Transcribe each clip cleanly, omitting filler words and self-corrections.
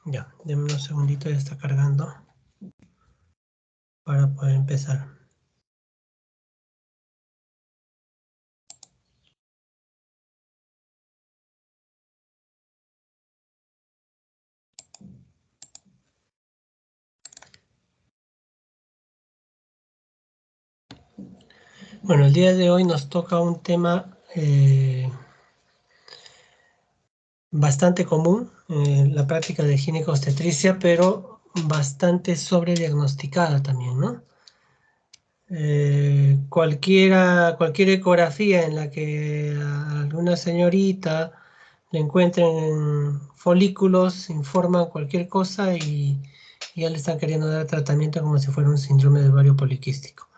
Ya, denme unos segunditos, ya está cargando para poder empezar. Bueno, el día de hoy nos toca un tema bastante común en la práctica de ginecobstetricia, pero bastante sobrediagnosticada también, ¿no? Cualquier ecografía en la que a alguna señorita le encuentren folículos, informan cualquier cosa y ya le están queriendo dar tratamiento como si fuera un síndrome del ovario poliquístico.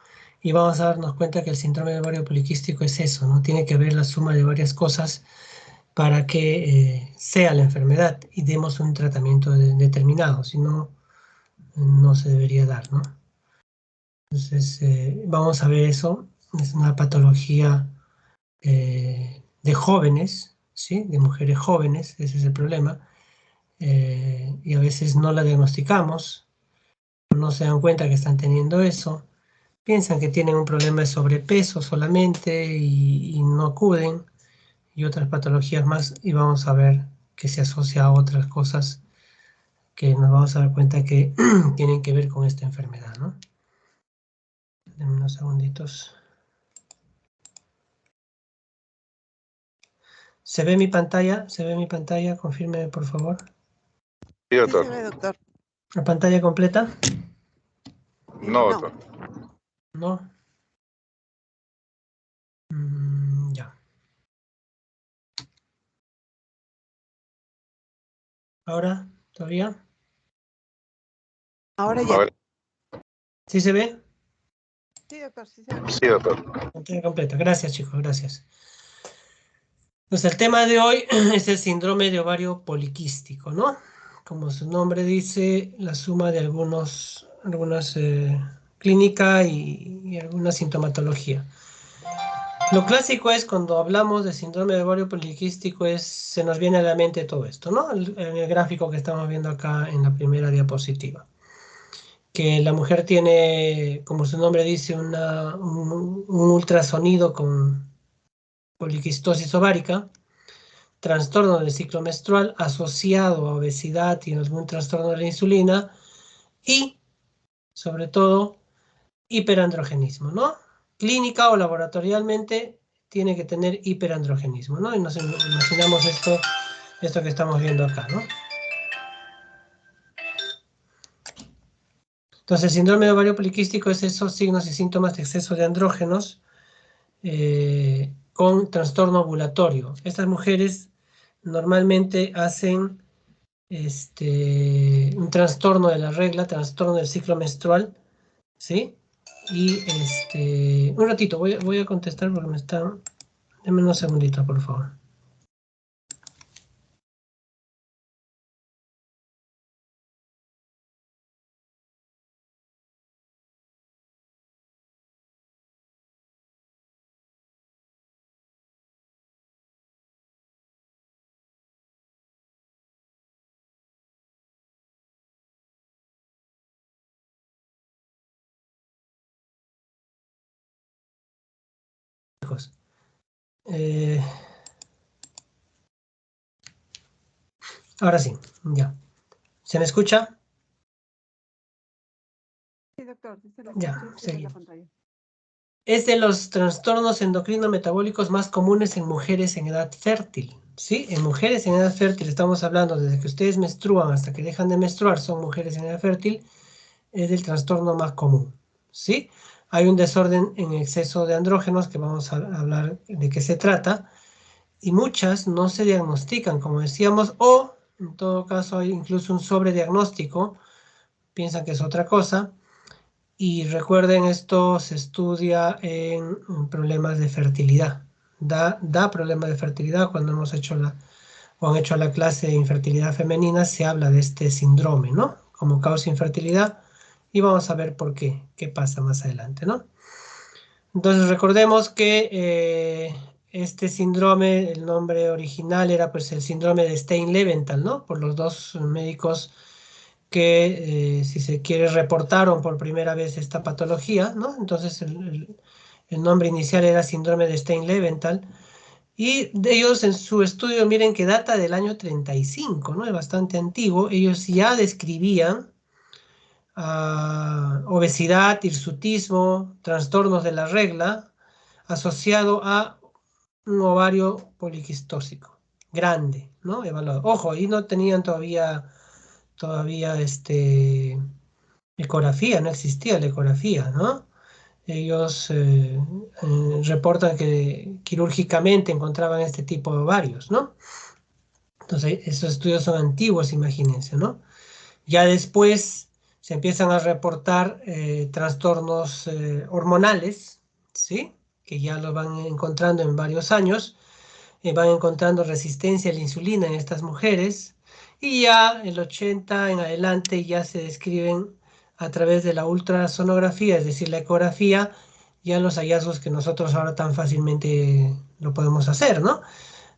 Y vamos a darnos cuenta que el síndrome del ovario poliquístico es eso, ¿no? Tiene que ver la suma de varias cosas para que sea la enfermedad y demos un tratamiento determinado, si no, no se debería dar, ¿no? Entonces, vamos a ver eso. Es una patología de jóvenes, ¿sí? De mujeres jóvenes, ese es el problema. Y a veces no la diagnosticamos, no se dan cuenta que están teniendo eso, piensan que tienen un problema de sobrepeso solamente y no acuden, y otras patologías más, y vamos a ver que se asocia a otras cosas que nos vamos a dar cuenta que tienen que ver con esta enfermedad, ¿no? Denme unos segunditos. ¿Se ve mi pantalla? ¿Se ve mi pantalla? Confírmeme, por favor. Sí, doctor. Sí se ve, doctor. ¿La pantalla completa? No, doctor. ¿No? Ya. ¿Ahora? ¿Todavía? Ahora A ya. ver. ¿Sí se ve? Sí, doctor, sí se ve. Sí, doctor. Pantalla completa. Gracias, chicos, gracias. Pues el tema de hoy es el síndrome de ovario poliquístico, ¿no? Como su nombre dice, la suma de algunas clínica y alguna sintomatología. Lo clásico es cuando hablamos de síndrome de ovario poliquístico se nos viene a la mente todo esto, ¿no? En el gráfico que estamos viendo acá en la primera diapositiva. Que la mujer tiene, como su nombre dice, un ultrasonido con poliquistosis ovárica, trastorno del ciclo menstrual asociado a obesidad y algún trastorno de la insulina y, sobre todo, hiperandrogenismo, ¿no? Clínica o laboratorialmente tiene que tener hiperandrogenismo, ¿no? Y nos imaginamos esto que estamos viendo acá, ¿no? Entonces, el síndrome de ovario poliquístico es esos signos y síntomas de exceso de andrógenos con trastorno ovulatorio. Estas mujeres normalmente hacen un trastorno de la regla, trastorno del ciclo menstrual, ¿sí? Y un ratito, voy a contestar porque me están... Denme unos segunditos, por favor. Ahora sí, ya. ¿Se me escucha? Sí, doctor, sí se le Ya, escucha y se ve la seguimos. pantalla. Es de los trastornos endocrino-metabólicos más comunes en mujeres en edad fértil, ¿sí? En mujeres en edad fértil estamos hablando desde que ustedes menstruan hasta que dejan de menstruar, son mujeres en edad fértil, es el trastorno más común, ¿sí? Hay un desorden en exceso de andrógenos que vamos a hablar de qué se trata, y muchas no se diagnostican, como decíamos, o en todo caso hay incluso un sobrediagnóstico, piensan que es otra cosa, y recuerden, esto se estudia en problemas de fertilidad. Da problemas de fertilidad cuando hemos hecho o han hecho la clase de infertilidad femenina, se habla de este síndrome, ¿no? Como causa infertilidad, y vamos a ver por qué pasa más adelante, ¿no? Entonces recordemos que este síndrome, el nombre original era pues el síndrome de Stein-Leventhal, ¿no? Por los dos médicos que, si se quiere, reportaron por primera vez esta patología, ¿no? Entonces el nombre inicial era síndrome de Stein-Leventhal, y de ellos en su estudio, miren que data del año 35, ¿no? Es bastante antiguo. Ellos ya describían obesidad, hirsutismo, trastornos de la regla, asociado a un ovario poliquistósico grande, ¿no? Evaluado. Ojo, ahí no tenían todavía ecografía, no existía la ecografía, ¿no? Ellos reportan que quirúrgicamente encontraban este tipo de ovarios, ¿no? Entonces, esos estudios son antiguos, imagínense, ¿no? Ya después se empiezan a reportar trastornos hormonales, ¿sí? Que ya lo van encontrando en varios años, van encontrando resistencia a la insulina en estas mujeres, y ya el 80 en adelante ya se describen a través de la ultrasonografía, es decir, la ecografía, ya los hallazgos que nosotros ahora tan fácilmente lo podemos hacer, ¿no?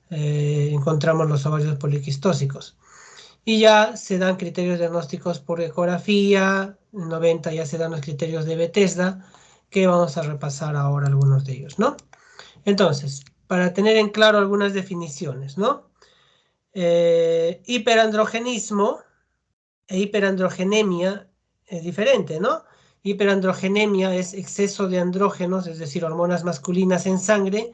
Encontramos los ovarios poliquistósicos. Y ya se dan criterios diagnósticos por ecografía, en 90 ya se dan los criterios de Bethesda, que vamos a repasar ahora algunos de ellos, ¿no? Entonces, para tener en claro algunas definiciones, ¿no? Hiperandrogenismo e hiperandrogenemia es diferente, ¿no? Hiperandrogenemia es exceso de andrógenos, es decir, hormonas masculinas en sangre,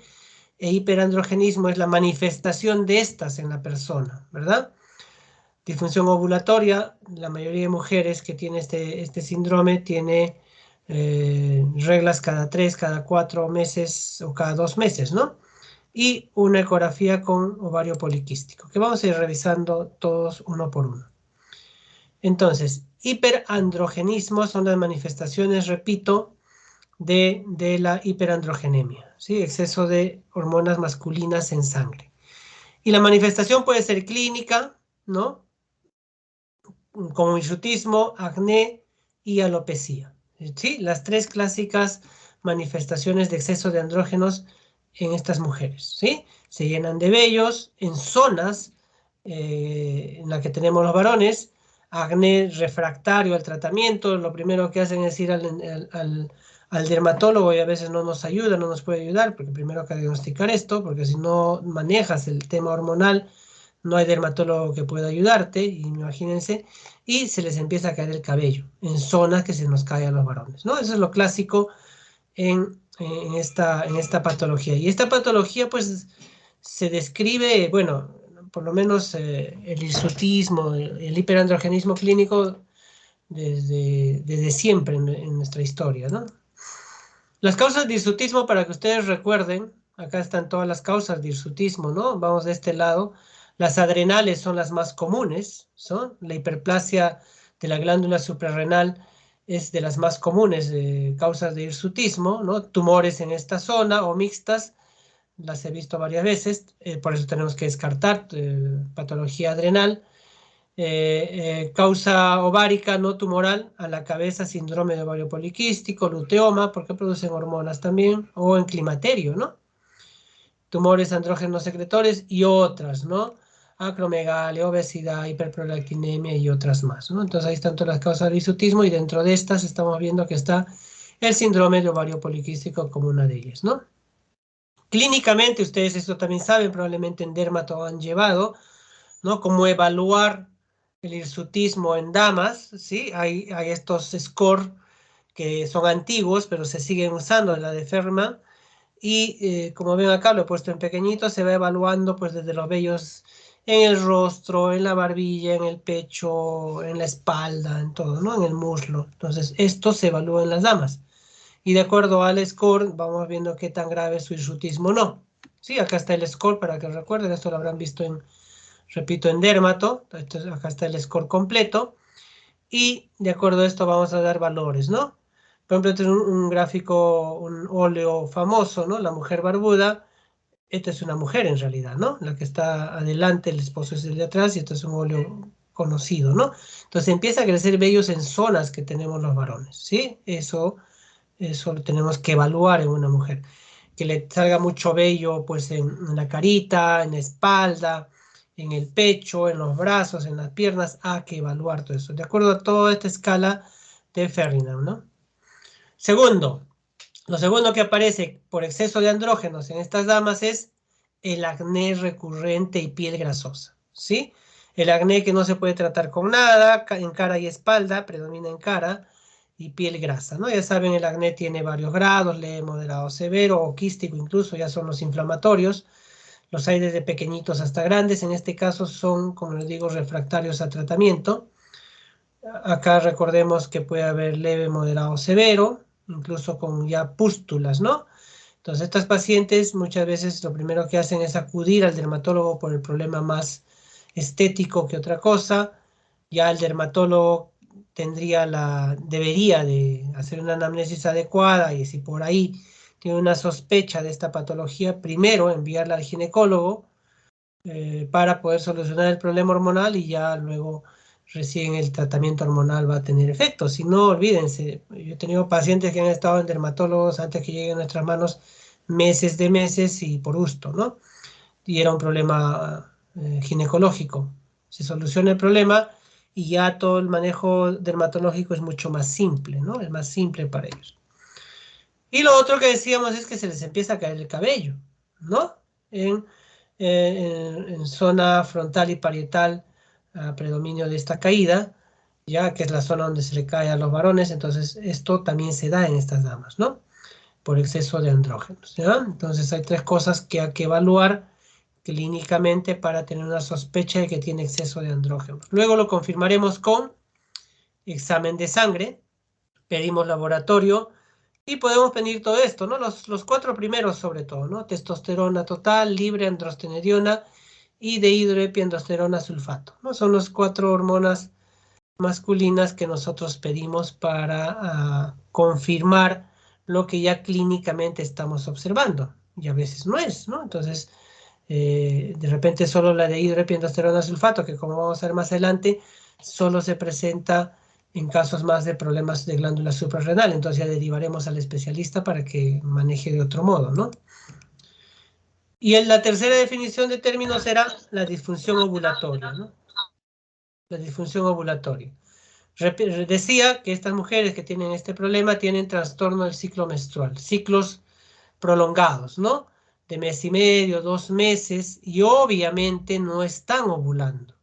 e hiperandrogenismo es la manifestación de estas en la persona, ¿verdad? Disfunción ovulatoria, la mayoría de mujeres que tiene este síndrome tiene reglas cada 3, cada 4 meses o cada 2 meses, ¿no? Y una ecografía con ovario poliquístico, que vamos a ir revisando todos uno por uno. Entonces, hiperandrogenismo son las manifestaciones, repito, de la hiperandrogenemia, ¿sí? Exceso de hormonas masculinas en sangre. Y la manifestación puede ser clínica, ¿no? Como hirsutismo, acné y alopecia, ¿sí? Las tres clásicas manifestaciones de exceso de andrógenos en estas mujeres, ¿sí? Se llenan de vellos en zonas en las que tenemos los varones, acné refractario al tratamiento, lo primero que hacen es ir al dermatólogo, y a veces no nos ayuda, no nos puede ayudar, porque primero hay que diagnosticar esto, porque si no manejas el tema hormonal, no hay dermatólogo que pueda ayudarte, imagínense, y se les empieza a caer el cabello en zonas que se nos cae a los varones, ¿no? Eso es lo clásico en esta patología. Y esta patología, pues, se describe, bueno, por lo menos el hirsutismo, el hiperandrogenismo clínico desde siempre en nuestra historia, ¿no? Las causas de hirsutismo, para que ustedes recuerden, acá están todas las causas de hirsutismo, ¿no? Vamos de este lado. Las adrenales son las más comunes, ¿son? La hiperplasia de la glándula suprarrenal es de las más comunes causas de hirsutismo, ¿no? Tumores en esta zona o mixtas, las he visto varias veces, por eso tenemos que descartar patología adrenal. Causa ovárica no tumoral a la cabeza, síndrome de ovario poliquístico, luteoma, porque producen hormonas también, o en climaterio, ¿no? Tumores andrógenos secretores y otras, ¿no? Acromegalia, obesidad, hiperprolactinemia y otras más, ¿no? Entonces ahí están todas las causas de hirsutismo, y dentro de estas estamos viendo que está el síndrome de ovario poliquístico como una de ellas, ¿no? Clínicamente, ustedes esto también saben, probablemente en dermato han llevado, ¿no? Cómo evaluar el hirsutismo en damas, ¿sí? Hay estos scores que son antiguos, pero se siguen usando, la de Fermat, Y como ven acá, lo he puesto en pequeñito, se va evaluando pues desde los vellos en el rostro, en la barbilla, en el pecho, en la espalda, en todo, ¿no? En el muslo. Entonces, esto se evalúa en las damas. Y de acuerdo al score, vamos viendo qué tan grave es su hirsutismo o no. Sí, acá está el score para que recuerden, esto lo habrán visto en, repito, en dermato. Entonces, acá está el score completo. Y de acuerdo a esto vamos a dar valores, ¿no? Por ejemplo, este es un gráfico, un óleo famoso, ¿no? La mujer barbuda. Esta es una mujer en realidad, ¿no? La que está adelante, el esposo es el de atrás y esto es un óleo conocido, ¿no? Entonces empieza a crecer vellos en zonas que tenemos los varones, ¿sí? Eso lo tenemos que evaluar en una mujer. Que le salga mucho vello pues en la carita, en la espalda, en el pecho, en los brazos, en las piernas, hay que evaluar todo eso, de acuerdo a toda esta escala de Ferringham, ¿no? Segundo, lo segundo que aparece por exceso de andrógenos en estas damas es el acné recurrente y piel grasosa, ¿sí? El acné que no se puede tratar con nada, en cara y espalda, predomina en cara, y piel grasa, ¿no? Ya saben, el acné tiene varios grados, leve, moderado, severo o quístico incluso, ya son los inflamatorios. Los hay desde pequeñitos hasta grandes, en este caso son, como les digo, refractarios a tratamiento. Acá recordemos que puede haber leve, moderado, severo, incluso con ya pústulas, ¿no? Entonces estas pacientes muchas veces lo primero que hacen es acudir al dermatólogo por el problema más estético que otra cosa. Ya el dermatólogo debería de hacer una anamnesis adecuada y si por ahí tiene una sospecha de esta patología, primero enviarla al ginecólogo para poder solucionar el problema hormonal y ya luego recién el tratamiento hormonal va a tener efecto. Si no, olvídense, yo he tenido pacientes que han estado en dermatólogos antes que lleguen a nuestras manos meses de meses y por gusto, ¿no? Y era un problema ginecológico. Se soluciona el problema y ya todo el manejo dermatológico es mucho más simple, ¿no? Es más simple para ellos. Y lo otro que decíamos es que se les empieza a caer el cabello, ¿no? En zona frontal y parietal, predominio de esta caída, ya que es la zona donde se le cae a los varones, entonces esto también se da en estas damas, ¿no? Por exceso de andrógenos, ¿ya? Entonces hay tres cosas que hay que evaluar clínicamente para tener una sospecha de que tiene exceso de andrógenos. Luego lo confirmaremos con examen de sangre, pedimos laboratorio y podemos pedir todo esto, ¿no? Los cuatro primeros sobre todo, ¿no? Testosterona total, libre, androstenediona y dehidroepiandrosterona sulfato, ¿no? Son las cuatro hormonas masculinas que nosotros pedimos para confirmar lo que ya clínicamente estamos observando. Y a veces no es, ¿no? Entonces, de repente solo la dehidroepiandrosterona sulfato, que como vamos a ver más adelante, solo se presenta en casos más de problemas de glándula suprarrenal. Entonces ya derivaremos al especialista para que maneje de otro modo, ¿no? Y en la tercera definición de términos será la disfunción ovulatoria, ¿no? La disfunción ovulatoria. Decía que estas mujeres que tienen este problema tienen trastorno del ciclo menstrual, ciclos prolongados, ¿no? De mes y medio, 2 meses, y obviamente no están ovulando.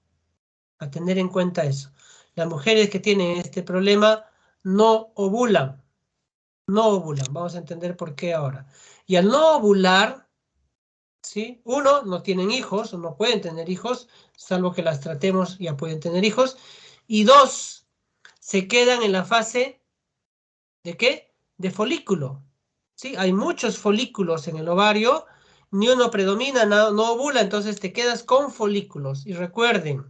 A tener en cuenta eso. Las mujeres que tienen este problema no ovulan, no ovulan. Vamos a entender por qué ahora. Y al no ovular, ¿sí? Uno, no tienen hijos, o no pueden tener hijos, salvo que las tratemos, ya pueden tener hijos. Y dos, se quedan en la fase ¿de qué? De folículo. ¿Sí? Hay muchos folículos en el ovario, ni uno predomina, no ovula, entonces te quedas con folículos. Y recuerden,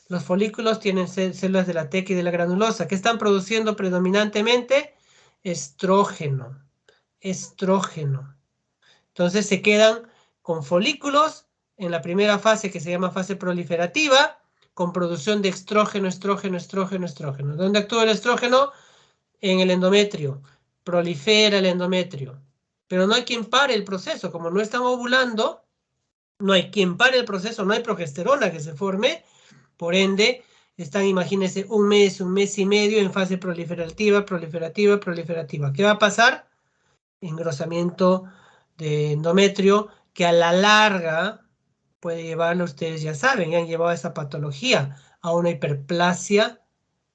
los folículos tienen células de la teca y de la granulosa, que están produciendo predominantemente estrógeno. Estrógeno. Entonces se quedan con folículos en la primera fase, que se llama fase proliferativa, con producción de estrógeno, estrógeno, estrógeno, estrógeno. ¿Dónde actúa el estrógeno? En el endometrio. Prolifera el endometrio. Pero no hay quien pare el proceso. Como no están ovulando, no hay quien pare el proceso, no hay progesterona que se forme. Por ende, están, imagínense, un mes y medio en fase proliferativa, proliferativa, proliferativa. ¿Qué va a pasar? Engrosamiento de endometrio, que a la larga puede llevarlo, ustedes ya saben, ya han llevado esa patología a una hiperplasia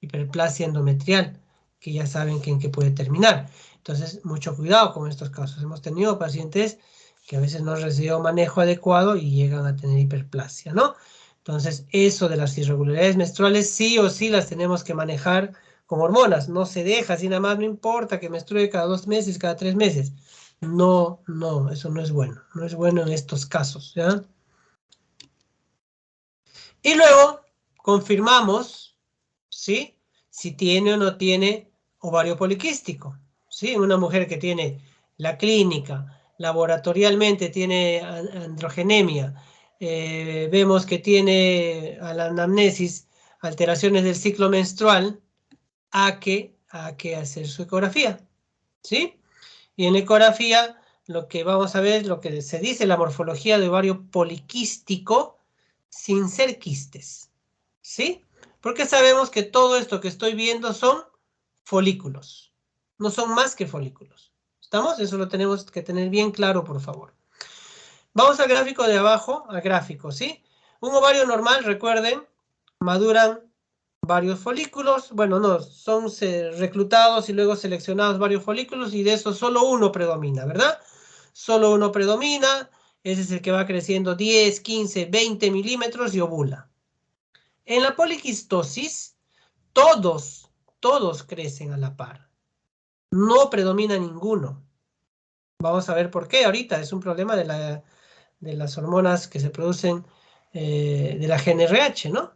endometrial, que ya saben que en qué puede terminar. Entonces, mucho cuidado con estos casos. Hemos tenido pacientes que a veces no han recibido manejo adecuado y llegan a tener hiperplasia, ¿no? Entonces, eso de las irregularidades menstruales sí o sí las tenemos que manejar con hormonas. No se deja así nada más, no importa que menstrue cada 2 meses, cada 3 meses. No, no, eso no es bueno. No es bueno en estos casos, ¿ya? Y luego confirmamos, ¿sí? Si tiene o no tiene ovario poliquístico, ¿sí? Una mujer que tiene la clínica, laboratorialmente tiene androgenemia, vemos que tiene a la anamnesis alteraciones del ciclo menstrual, hay que hacer su ecografía, ¿sí? Y en la ecografía lo que vamos a ver es lo que se dice la morfología de ovario poliquístico sin ser quistes, ¿sí? Porque sabemos que todo esto que estoy viendo son folículos, no son más que folículos. ¿Estamos? Eso lo tenemos que tener bien claro, por favor. Vamos al gráfico de abajo, al gráfico, ¿sí? Un ovario normal, recuerden, maduran varios folículos, bueno, no, son reclutados y luego seleccionados varios folículos y de esos solo uno predomina, ¿verdad? Solo uno predomina, ese es el que va creciendo 10, 15, 20 milímetros y ovula. En la poliquistosis, todos crecen a la par. No predomina ninguno. Vamos a ver por qué ahorita. Es un problema de las hormonas que se producen de la GnRH, ¿no?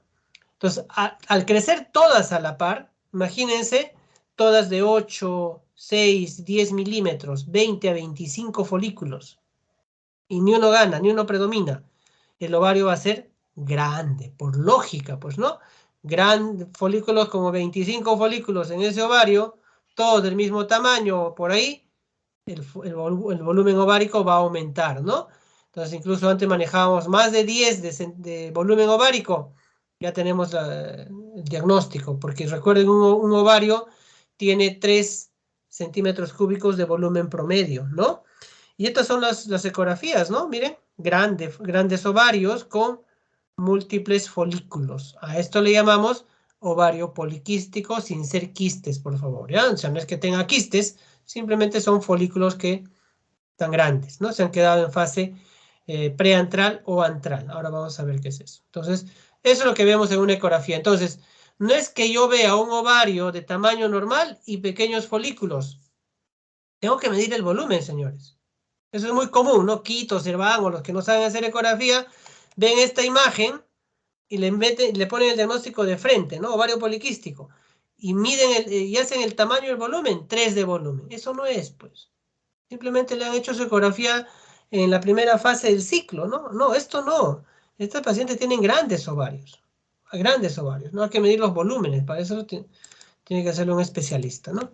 Entonces, al crecer todas a la par, imagínense, todas de 8, 6, 10 milímetros, 20 a 25 folículos. Y ni uno gana, ni uno predomina. El ovario va a ser grande, por lógica, pues, ¿no? Folículos como 25 folículos en ese ovario, todos del mismo tamaño, por ahí, el volumen ovárico va a aumentar, ¿no? Entonces, incluso antes manejábamos más de 10 de volumen ovárico, ya tenemos el diagnóstico, porque recuerden, un ovario tiene 3 centímetros cúbicos de volumen promedio, ¿no? Y estas son las ecografías, ¿no? Miren, grandes ovarios con múltiples folículos. A esto le llamamos ovario poliquístico sin ser quistes, por favor, ¿ya? O sea, no es que tenga quistes, simplemente son folículos que están grandes, ¿no? Se han quedado en fase preantral o antral. Ahora vamos a ver qué es eso. Entonces, eso es lo que vemos en una ecografía. Entonces, no es que yo vea un ovario de tamaño normal y pequeños folículos. Tengo que medir el volumen, señores. Eso es muy común, ¿no? Quito, Cerván o los que no saben hacer ecografía, ven esta imagen y le ponen el diagnóstico de frente, ¿no? Ovario poliquístico. Y miden y hacen el tamaño y el volumen, 3 de volumen. Eso no es, pues. Simplemente le han hecho su ecografía en la primera fase del ciclo, ¿no? No, esto no. Estos pacientes tienen grandes ovarios. No hay que medir los volúmenes, para eso tiene que hacerlo un especialista, ¿no?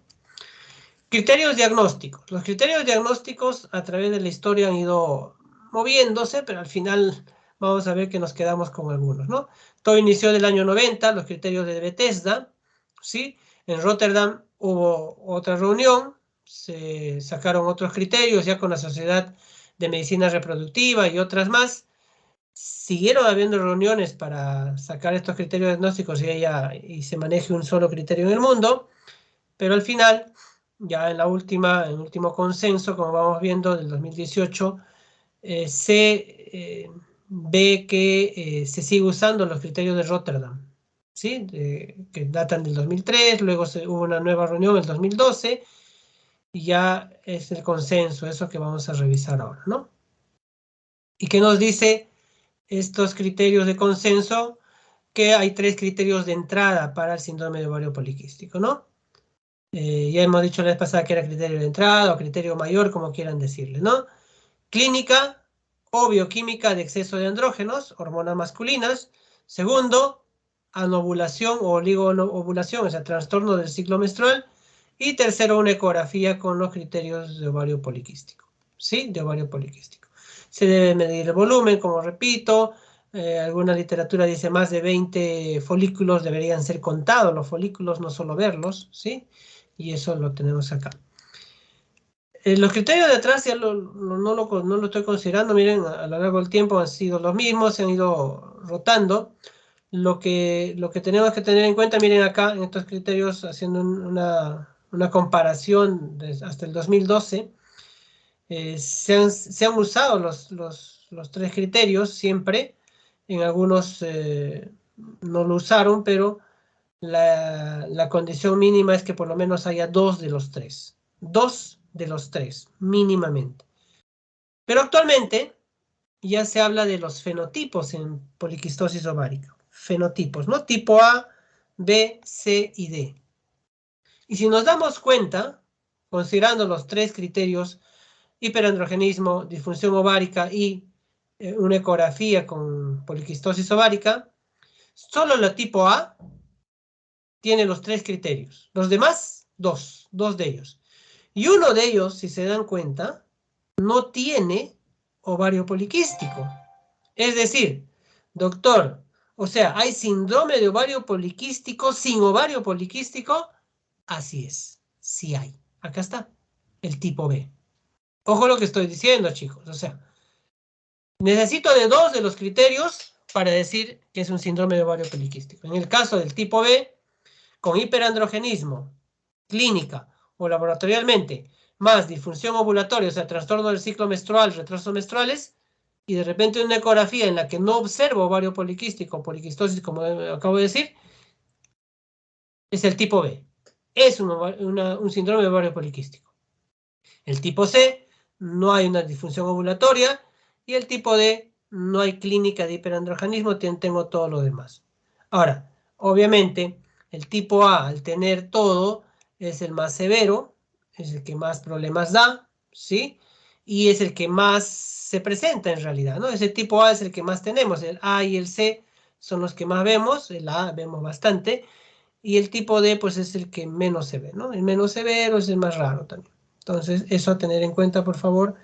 Criterios diagnósticos. Los criterios diagnósticos a través de la historia han ido moviéndose, pero al final vamos a ver que nos quedamos con algunos, ¿no? Todo inició en el año 90, los criterios de Bethesda, ¿sí? En Rotterdam hubo otra reunión, se sacaron otros criterios ya con la Sociedad de Medicina Reproductiva y otras más. Siguieron habiendo reuniones para sacar estos criterios diagnósticos y se maneje un solo criterio en el mundo, pero al final, ya en el último consenso, como vamos viendo, del 2018, se ve que se sigue usando los criterios de Rotterdam, ¿sí? Que datan del 2003, luego hubo una nueva reunión en el 2012, y ya es el consenso, eso que vamos a revisar ahora, ¿no? ¿Y qué nos dice estos criterios de consenso? Que hay 3 criterios de entrada para el síndrome de ovario poliquístico, ¿no? Ya hemos dicho la vez pasada que era criterio de entrada o criterio mayor, como quieran decirle, ¿no? Clínica o bioquímica de exceso de andrógenos, hormonas masculinas. Segundo, anovulación o oligoovulación, o sea, trastorno del ciclo menstrual. Y tercero, una ecografía con los criterios de ovario poliquístico, ¿sí? De ovario poliquístico. Se debe medir el volumen, como repito. Alguna literatura dice más de 20 folículos deberían ser contados, los folículos, no solo verlos, ¿sí? Y eso lo tenemos acá. Los criterios de atrás ya no lo estoy considerando, miren, a lo largo del tiempo han sido los mismos, se han ido rotando. Lo que tenemos que tener en cuenta, miren acá, en estos criterios, haciendo una comparación hasta el 2012, se han usado los 3 criterios siempre. En algunos no lo usaron, pero la condición mínima es que por lo menos haya 2 de los 3. 2 de los 3, mínimamente. Pero actualmente ya se habla de los fenotipos en poliquistosis ovárica. Fenotipos, ¿no? Tipo A, B, C y D. Y si nos damos cuenta, considerando los 3 criterios, hiperandrogenismo, disfunción ovárica y una ecografía con poliquistosis ovárica, solo la tipo A tiene los 3 criterios. Los demás, 2 de ellos. Y uno de ellos, si se dan cuenta, no tiene ovario poliquístico. Es decir, doctor, o sea, ¿hay síndrome de ovario poliquístico sin ovario poliquístico? Así es, sí hay. Acá está, el tipo B. Ojo lo que estoy diciendo, chicos. O sea, necesito de 2 de los criterios para decir que es un síndrome de ovario poliquístico. En el caso del tipo B, con hiperandrogenismo, clínica o laboratorialmente, más disfunción ovulatoria, o sea, trastorno del ciclo menstrual, retrasos menstruales, y de repente una ecografía en la que no observo ovario poliquístico, poliquistosis, como acabo de decir, es el tipo B. Es un síndrome de ovario poliquístico. El tipo C, no hay una disfunción ovulatoria, y el tipo D, no hay clínica de hiperandrogenismo, tengo todo lo demás. Ahora, obviamente, el tipo A, al tener todo, es el más severo, es el que más problemas da, ¿sí? Y es el que más se presenta en realidad, ¿no? Ese tipo A es el que más tenemos, el A y el C son los que más vemos, el A vemos bastante, y el tipo D, pues es el que menos se ve, ¿no? El menos severo es el más raro también. Entonces, eso a tener en cuenta, por favor,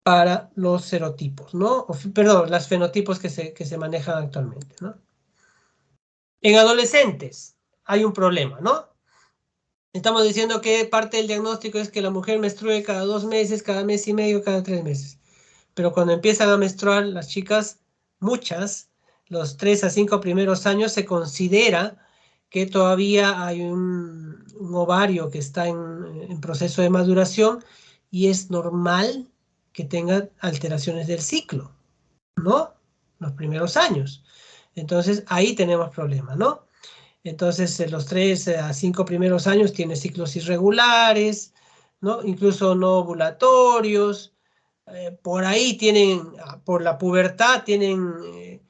para los serotipos, ¿no? Perdón, los fenotipos que se manejan actualmente, ¿no? En adolescentes hay un problema, ¿no? Estamos diciendo que parte del diagnóstico es que la mujer menstrue cada 2 meses, cada mes y medio, cada 3 meses. Pero cuando empiezan a menstruar las chicas, muchas, los 3 a 5 primeros años, se considera que todavía hay un ovario que está en proceso de maduración y es normal que tenga alteraciones del ciclo, ¿no? Los primeros años. Entonces, ahí tenemos problemas, ¿no? Entonces, en los 3 a 5 primeros años tiene ciclos irregulares, ¿no? Incluso no ovulatorios. Por ahí tienen, por la pubertad, tienen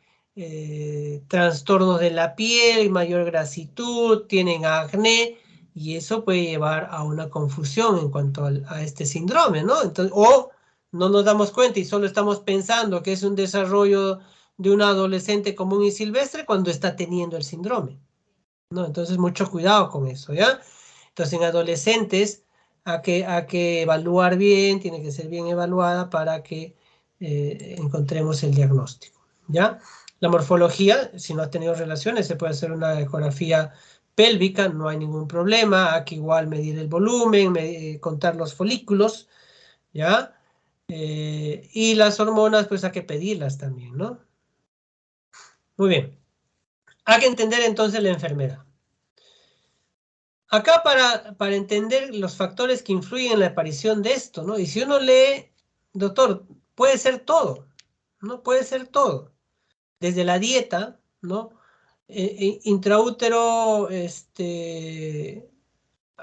trastornos de la piel, mayor grasitud, tienen acné, y eso puede llevar a una confusión en cuanto a este síndrome, ¿no? Entonces, o no nos damos cuenta y solo estamos pensando que es un desarrollo de un adolescente común y silvestre cuando está teniendo el síndrome, ¿no? Entonces, mucho cuidado con eso, ¿ya? Entonces, en adolescentes hay que evaluar bien, tiene que ser bien evaluada para que encontremos el diagnóstico, ¿ya? La morfología, si no ha tenido relaciones, se puede hacer una ecografía pélvica, no hay ningún problema. Hay que igual medir el volumen, contar los folículos, ¿ya? Y las hormonas, pues hay que pedirlas también, ¿no? Muy bien. Hay que entender entonces la enfermedad. Acá para entender los factores que influyen en la aparición de esto, ¿no? Y si uno lee, doctor, puede ser todo, ¿no? Puede ser todo. Desde la dieta, ¿no? Intraútero,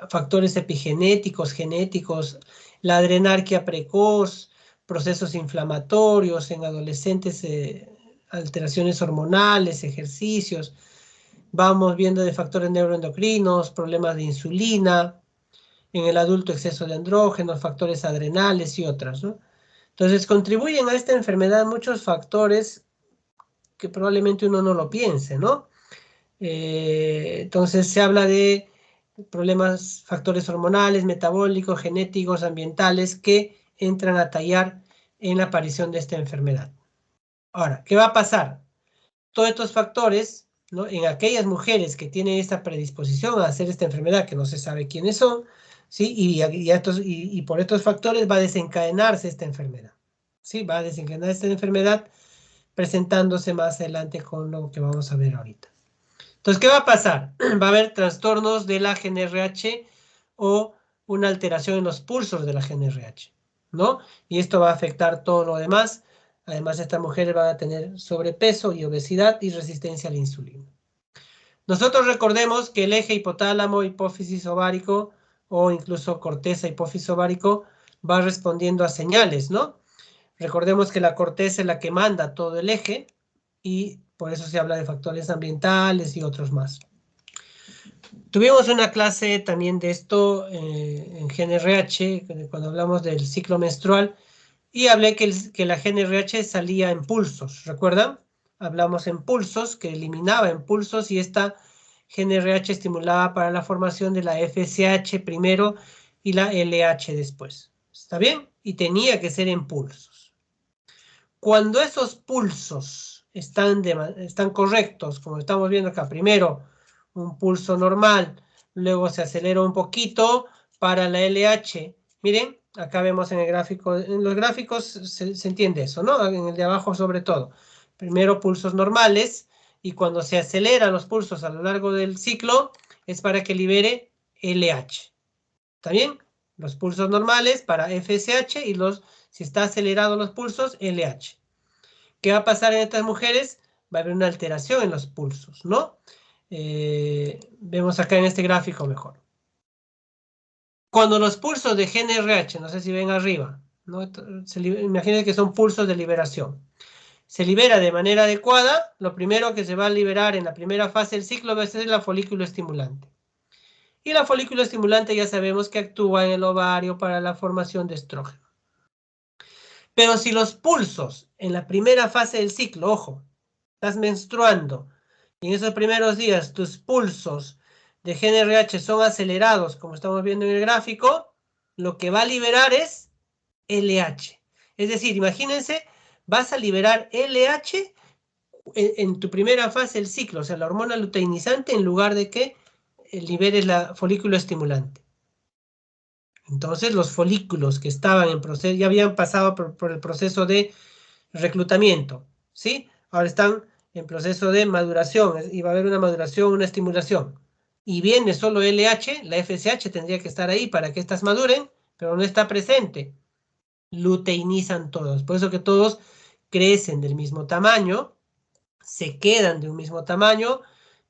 factores epigenéticos, genéticos, la adrenarquia precoz, procesos inflamatorios en adolescentes, alteraciones hormonales, ejercicios. Vamos viendo de factores neuroendocrinos, problemas de insulina, en el adulto exceso de andrógenos, factores adrenales y otras, ¿no? Entonces contribuyen a esta enfermedad muchos factores que probablemente uno no lo piense, ¿no? Entonces se habla de problemas, factores hormonales, metabólicos, genéticos, ambientales, que entran a tallar en la aparición de esta enfermedad. Ahora, ¿qué va a pasar? Todos estos factores, ¿no? En aquellas mujeres que tienen esta predisposición a hacer esta enfermedad, que no se sabe quiénes son, ¿sí? Y por estos factores va a desencadenarse esta enfermedad, ¿sí? Va a desencadenar esta enfermedad presentándose más adelante con lo que vamos a ver ahorita. Entonces, ¿qué va a pasar? Va a haber trastornos de la GNRH o una alteración en los pulsos de la GNRH, ¿no? Y esto va a afectar todo lo demás. Además, estas mujeres van a tener sobrepeso y obesidad y resistencia a la insulina. Nosotros recordemos que el eje hipotálamo, hipófisis ovárico o incluso corteza hipófisis ovárico va respondiendo a señales, ¿no? Recordemos que la corteza es la que manda todo el eje y por eso se habla de factores ambientales y otros más. Tuvimos una clase también de esto en GNRH, cuando hablamos del ciclo menstrual, y hablé que la GNRH salía en pulsos, ¿recuerdan? Hablamos en pulsos, que eliminaba en pulsos, y esta GNRH estimulaba para la formación de la FSH primero y la LH después. ¿Está bien? Y tenía que ser en pulsos. Cuando esos pulsos están correctos, como estamos viendo acá, primero un pulso normal, luego se acelera un poquito para la LH. Miren, acá vemos en el gráfico, en los gráficos se entiende eso, ¿no? En el de abajo sobre todo. Primero pulsos normales, y cuando se aceleran los pulsos a lo largo del ciclo, es para que libere LH. ¿Está bien? Los pulsos normales para FSH y si está acelerado los pulsos, LH. ¿Qué va a pasar en estas mujeres? Va a haber una alteración en los pulsos, ¿no? Vemos acá en este gráfico mejor. Cuando los pulsos de GNRH, no sé si ven arriba, ¿no? Imaginen que son pulsos de liberación. Se libera de manera adecuada, lo primero que se va a liberar en la primera fase del ciclo va a ser la folículo estimulante. Y la folículo estimulante ya sabemos que actúa en el ovario para la formación de estrógeno. Pero si los pulsos en la primera fase del ciclo, ojo, estás menstruando, y en esos primeros días tus pulsos de GNRH son acelerados, como estamos viendo en el gráfico, lo que va a liberar es LH. Es decir, imagínense, vas a liberar LH en tu primera fase del ciclo, o sea, la hormona luteinizante, en lugar de que liberes la folículo estimulante. Entonces, los folículos que estaban en proceso, ya habían pasado por el proceso de reclutamiento, ¿sí? Ahora están en proceso de maduración, y va a haber una maduración, una estimulación. Y viene solo LH, la FSH tendría que estar ahí para que estas maduren, pero no está presente. Luteinizan todos, por eso que todos crecen del mismo tamaño, se quedan de un mismo tamaño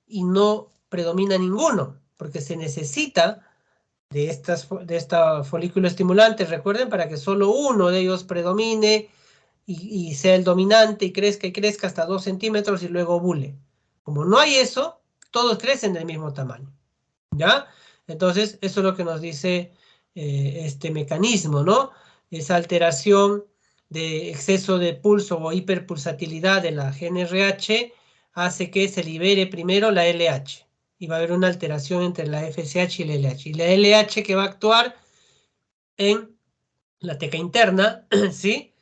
y no predomina ninguno, porque se necesita de esta folículo estimulante, recuerden, para que solo uno de ellos predomine y sea el dominante y crezca hasta 2 centímetros y luego ovule. Como no hay eso, todos crecen del mismo tamaño, ¿ya? Entonces, eso es lo que nos dice este mecanismo, ¿no? Esa alteración de exceso de pulso o hiperpulsatilidad de la GNRH hace que se libere primero la LH y va a haber una alteración entre la FSH y la LH. Y la LH que va a actuar en la teca interna, ¿sí?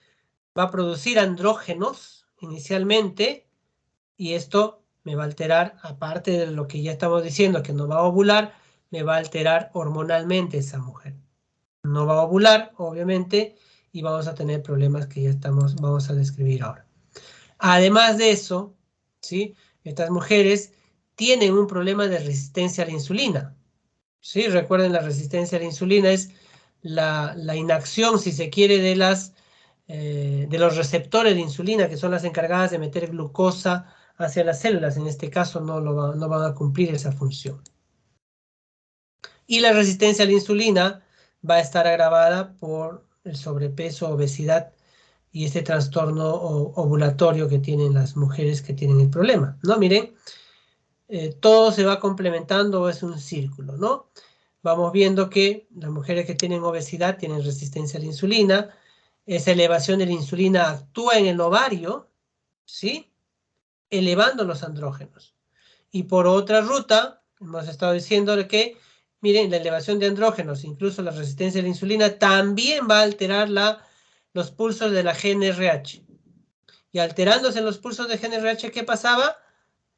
Va a producir andrógenos inicialmente, y esto me va a alterar, aparte de lo que ya estamos diciendo, que no va a ovular, me va a alterar hormonalmente esa mujer. No va a ovular, obviamente, y vamos a tener problemas que vamos a describir ahora. Además de eso, ¿sí? Estas mujeres tienen un problema de resistencia a la insulina. ¿Sí? Recuerden, la resistencia a la insulina es la inacción, si se quiere, de los receptores de insulina, que son las encargadas de meter glucosa hacia las células. En este caso no van a cumplir esa función. Y la resistencia a la insulina va a estar agravada por el sobrepeso, obesidad y este trastorno ovulatorio que tienen las mujeres que tienen el problema, ¿no? Miren, todo se va complementando, es un círculo, ¿no? Vamos viendo que las mujeres que tienen obesidad tienen resistencia a la insulina. Esa elevación de la insulina actúa en el ovario, ¿sí? Elevando los andrógenos. Y por otra ruta, hemos estado diciendo que, miren, la elevación de andrógenos, incluso la resistencia a la insulina, también va a alterar los pulsos de la GNRH. Y alterándose los pulsos de GNRH, ¿qué pasaba?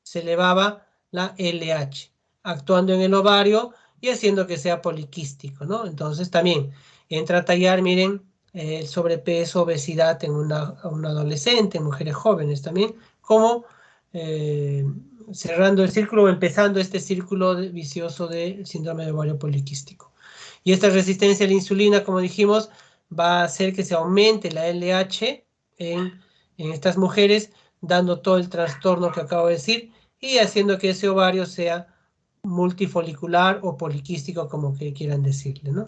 Se elevaba la LH, actuando en el ovario y haciendo que sea poliquístico, ¿no? Entonces también entra a tallar, miren, el sobrepeso, obesidad en una adolescente, en mujeres jóvenes también, como cerrando el círculo o empezando este círculo vicioso de síndrome de ovario poliquístico. Y esta resistencia a la insulina, como dijimos, va a hacer que se aumente la LH en estas mujeres, dando todo el trastorno que acabo de decir y haciendo que ese ovario sea multifolicular o poliquístico, como que quieran decirle, ¿no?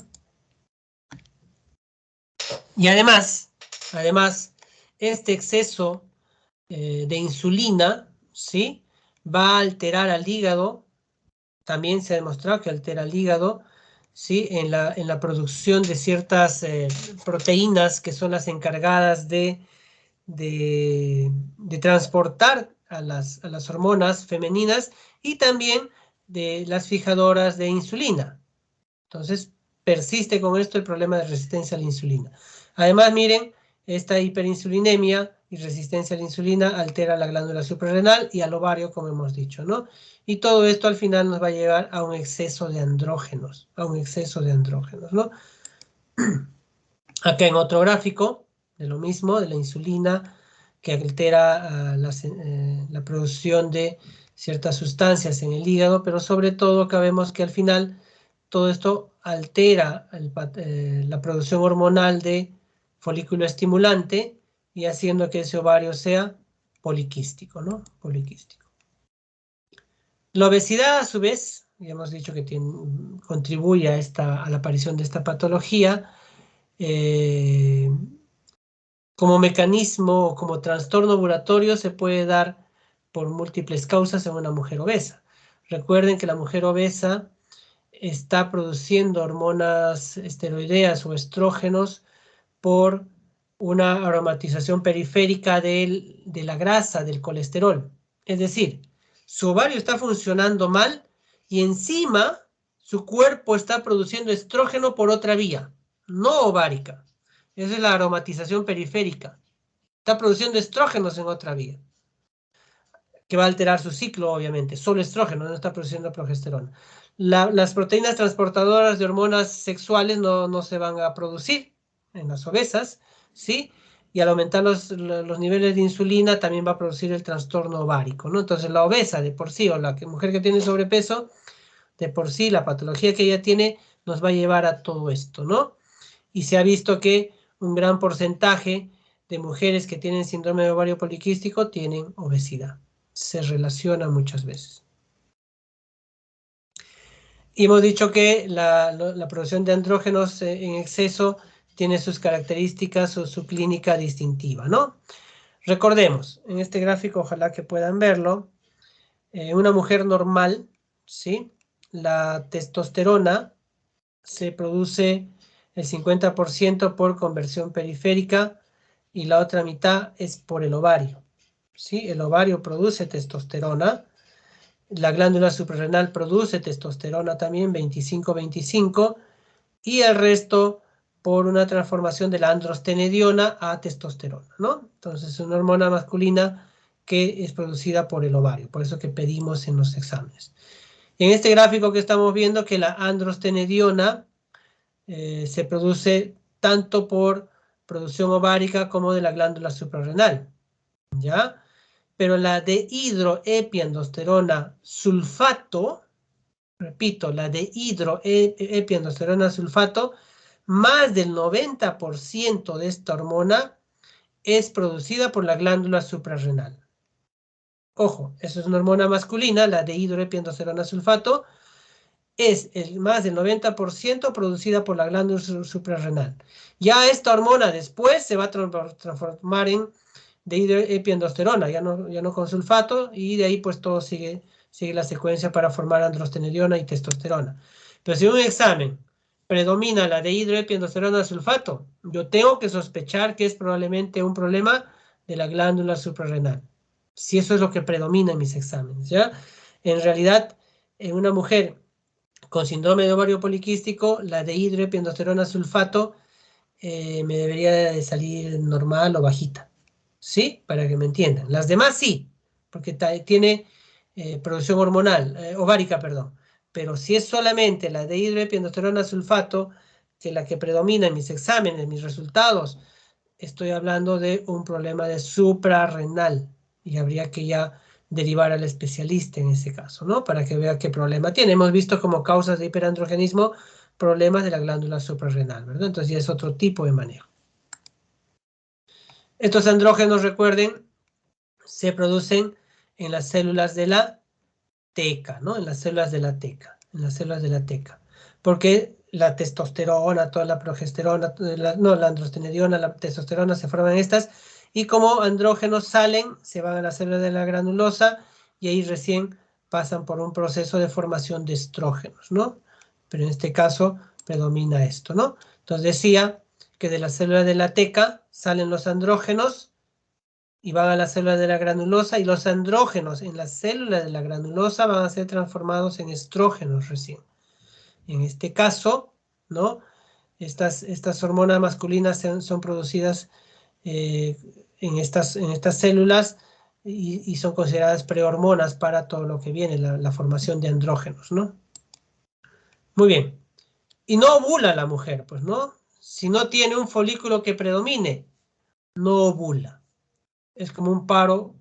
Y además, este exceso de insulina, ¿sí?, va a alterar al hígado. También se ha demostrado que altera el hígado, ¿sí?, en la producción de ciertas proteínas que son las encargadas de transportar a las hormonas femeninas y también de las fijadoras de insulina. Entonces, persiste con esto el problema de resistencia a la insulina. Además, miren, esta hiperinsulinemia y resistencia a la insulina altera la glándula suprarrenal y al ovario, como hemos dicho, ¿no? Y todo esto al final nos va a llevar a un exceso de andrógenos, ¿no? Acá en otro gráfico, de lo mismo, de la insulina, que altera la producción de ciertas sustancias en el hígado, pero sobre todo acá vemos que al final todo esto altera la producción hormonal de folículo estimulante y haciendo que ese ovario sea poliquístico, ¿no? Poliquístico. La obesidad, a su vez, ya hemos dicho que contribuye a la aparición de esta patología, como mecanismo o como trastorno ovulatorio se puede dar por múltiples causas en una mujer obesa. Recuerden que la mujer obesa está produciendo hormonas esteroideas o estrógenos por una aromatización periférica de la grasa, del colesterol. Es decir, su ovario está funcionando mal y encima su cuerpo está produciendo estrógeno por otra vía, no ovárica. Esa es la aromatización periférica. Está produciendo estrógenos en otra vía, que va a alterar su ciclo, obviamente. Solo estrógeno, no está produciendo progesterona. Las proteínas transportadoras de hormonas sexuales no se van a producir en las obesas, ¿sí? Y al aumentar los niveles de insulina también va a producir el trastorno ovárico, ¿no? Entonces la obesa de por sí, o la mujer que tiene sobrepeso, de por sí, la patología que ella tiene nos va a llevar a todo esto, ¿no? Y se ha visto que un gran porcentaje de mujeres que tienen síndrome de ovario poliquístico tienen obesidad. Se relaciona muchas veces. Y hemos dicho que la producción de andrógenos en exceso tiene sus características o su clínica distintiva, ¿no? Recordemos, en este gráfico, ojalá que puedan verlo, una mujer normal, ¿sí? La testosterona se produce el 50% por conversión periférica y la otra mitad es por el ovario, ¿sí? El ovario produce testosterona, la glándula suprarrenal produce testosterona también, 25-25, y el resto por una transformación de la androstenediona a testosterona, ¿no? Entonces es una hormona masculina que es producida por el ovario, por eso que pedimos en los exámenes. En este gráfico que estamos viendo que la androstenediona se produce tanto por producción ovárica como de la glándula suprarrenal, ¿ya? Pero la dehidroepiandrosterona sulfato, repito, la dehidroepiandrosterona sulfato, más del 90% de esta hormona es producida por la glándula suprarrenal. Ojo, eso es una hormona masculina, la dehidroepiandrosterona sulfato, es más del 90% producida por la glándula suprarrenal. Ya esta hormona después se va a transformar en dehidroepiandrosterona, ya no con sulfato, y de ahí pues todo sigue la secuencia para formar androstenediona y testosterona. Pero si en un examen predomina la dehidroepiandrosterona sulfato, yo tengo que sospechar que es probablemente un problema de la glándula suprarrenal. Si eso es lo que predomina en mis exámenes, ¿ya? En realidad, en una mujer con síndrome de ovario poliquístico, la dehidroepiandrosterona sulfato me debería de salir normal o bajita, ¿sí? Para que me entiendan. Las demás sí, porque tiene producción hormonal, ovárica, perdón. Pero si es solamente la dehidroepiandrosterona sulfato, que la que predomina en mis exámenes, mis resultados, estoy hablando de un problema de suprarrenal y habría que ya derivar al especialista en ese caso, ¿no? Para que vea qué problema tiene. Hemos visto como causas de hiperandrogenismo problemas de la glándula suprarrenal, ¿verdad? Entonces ya es otro tipo de manejo. Estos andrógenos, recuerden, se producen en las células de la teca, ¿no? En las células de la teca, porque la testosterona, toda la progesterona, la androstenediona, la testosterona se forman en estas, y como andrógenos salen, se van a la célula de la granulosa, y ahí recién pasan por un proceso de formación de estrógenos, ¿no? Pero en este caso predomina esto, ¿no? Entonces decía que de la célula de la teca salen los andrógenos, y van a la célula de la granulosa, y los andrógenos en la célula de la granulosa van a ser transformados en estrógenos recién. En este caso, ¿no? Estas hormonas masculinas son producidas en estas células y son consideradas prehormonas para todo lo que viene, la formación de andrógenos, ¿no? Muy bien. Y no ovula la mujer, pues, ¿no? Si no tiene un folículo que predomine, no ovula. Es como un paro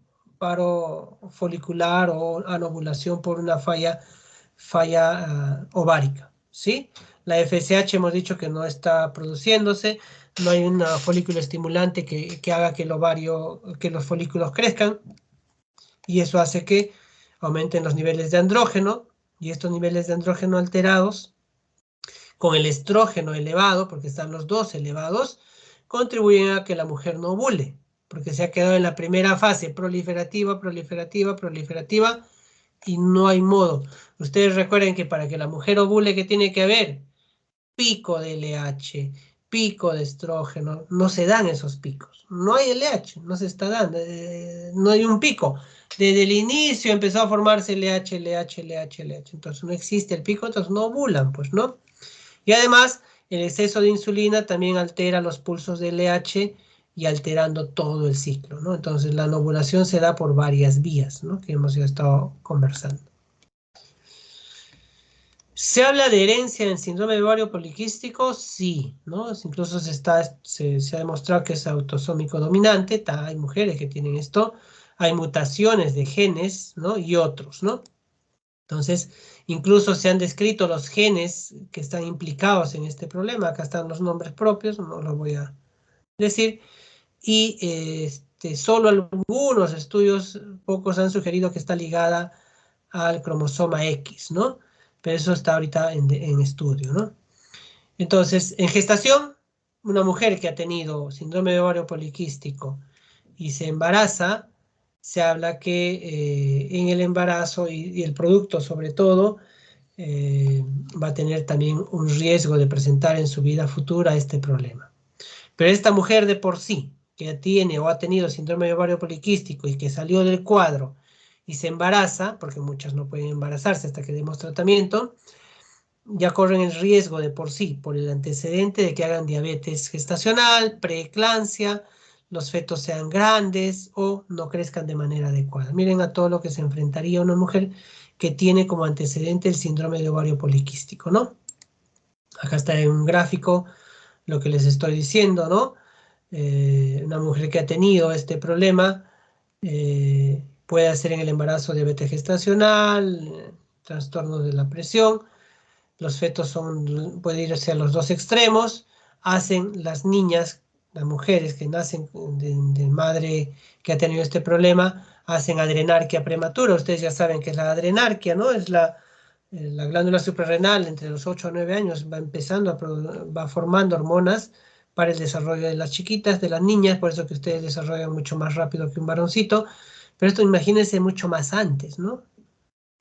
folicular o anovulación por una falla ovárica, ¿sí? La FSH hemos dicho que no está produciéndose, no hay un folículo estimulante que haga que los folículos crezcan, y eso hace que aumenten los niveles de andrógeno, y estos niveles de andrógeno alterados, con el estrógeno elevado, porque están los dos elevados, contribuyen a que la mujer no ovule, porque se ha quedado en la primera fase proliferativa, y no hay modo. Ustedes recuerden que para que la mujer ovule, ¿qué tiene que haber? Pico de LH, pico de estrógeno. No se dan esos picos. No hay LH, no se está dando. No hay un pico. Desde el inicio empezó a formarse LH. Entonces no existe el pico, entonces no ovulan, pues, ¿no? Y además, el exceso de insulina también altera los pulsos de LH y alterando todo el ciclo, ¿no? Entonces, la ovulación se da por varias vías, ¿no? Que hemos ya estado conversando. ¿Se habla de herencia en síndrome de ovario poliquístico? Sí, ¿no? Incluso se ha demostrado que es autosómico dominante. Hay mujeres que tienen esto. Hay mutaciones de genes, ¿no? Y otros, ¿no? Entonces, incluso se han descrito los genes que están implicados en este problema. Acá están los nombres propios, no los voy a decir. Y solo algunos estudios, pocos, han sugerido que está ligada al cromosoma X, ¿no? Pero eso está ahorita en estudio, ¿no? Entonces, en gestación, una mujer que ha tenido síndrome de ovario poliquístico y se embaraza, se habla que en el embarazo y el producto sobre todo, va a tener también un riesgo de presentar en su vida futura este problema. Pero esta mujer de por sí, que tiene o ha tenido síndrome de ovario poliquístico y que salió del cuadro y se embaraza, porque muchas no pueden embarazarse hasta que demos tratamiento, ya corren el riesgo de por sí, por el antecedente de que hagan diabetes gestacional, preeclampsia, los fetos sean grandes o no crezcan de manera adecuada. Miren a todo lo que se enfrentaría una mujer que tiene como antecedente el síndrome de ovario poliquístico, ¿no? Acá está en un gráfico lo que les estoy diciendo, ¿no? Una mujer que ha tenido este problema puede hacer en el embarazo diabetes gestacional, trastornos de la presión. Los fetos pueden irse a los dos extremos. Hacen las niñas, las mujeres que nacen de madre que ha tenido este problema, hacen adrenarquia prematura. Ustedes ya saben que es la adrenarquia, ¿no? Es la glándula suprarrenal entre los 8 a 9 años va empezando, va formando hormonas para el desarrollo de las chiquitas, de las niñas, por eso que ustedes desarrollan mucho más rápido que un varoncito. Pero esto imagínense mucho más antes, ¿no?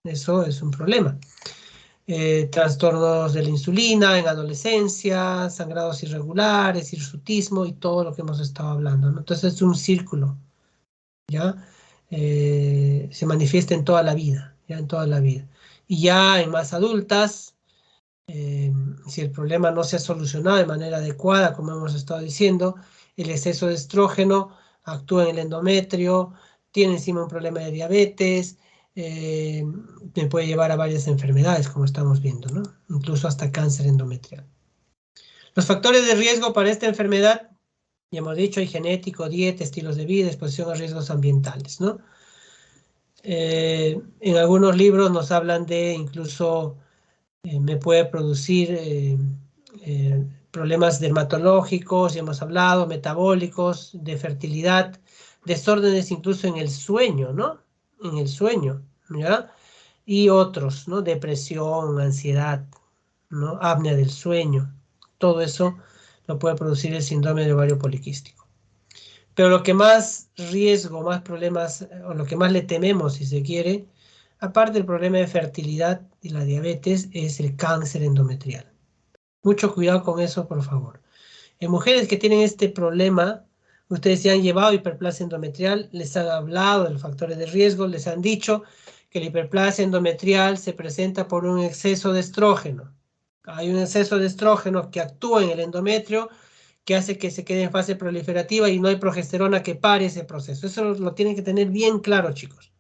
Eso es un problema. Trastornos de la insulina en adolescencia, sangrados irregulares, hirsutismo y todo lo que hemos estado hablando, ¿no? Entonces es un círculo, ¿ya? Se manifiesta en toda la vida, ¿ya? En toda la vida. Y ya en más adultas, si el problema no se ha solucionado de manera adecuada, como hemos estado diciendo, el exceso de estrógeno actúa en el endometrio, tiene encima un problema de diabetes, me puede llevar a varias enfermedades, como estamos viendo, ¿no? Incluso hasta cáncer endometrial. Los factores de riesgo para esta enfermedad, ya hemos dicho, hay genético, dieta, estilos de vida, exposición a riesgos ambientales, ¿no? En algunos libros nos hablan de incluso me puede producir problemas dermatológicos, ya hemos hablado, metabólicos, de fertilidad, desórdenes incluso en el sueño, ¿no? En el sueño, ¿ya? Y otros, ¿no? Depresión, ansiedad, ¿no? Apnea del sueño. Todo eso lo puede producir el síndrome de ovario poliquístico. Pero lo que más riesgo, más problemas, o lo que más le tememos, si se quiere, aparte del problema de fertilidad y la diabetes, es el cáncer endometrial. Mucho cuidado con eso, por favor. En mujeres que tienen este problema, ustedes se han llevado hiperplasia endometrial, les han hablado de los factores de riesgo, les han dicho que la hiperplasia endometrial se presenta por un exceso de estrógeno. Hay un exceso de estrógeno que actúa en el endometrio, que hace que se quede en fase proliferativa y no hay progesterona que pare ese proceso. Eso lo tienen que tener bien claro, chicos.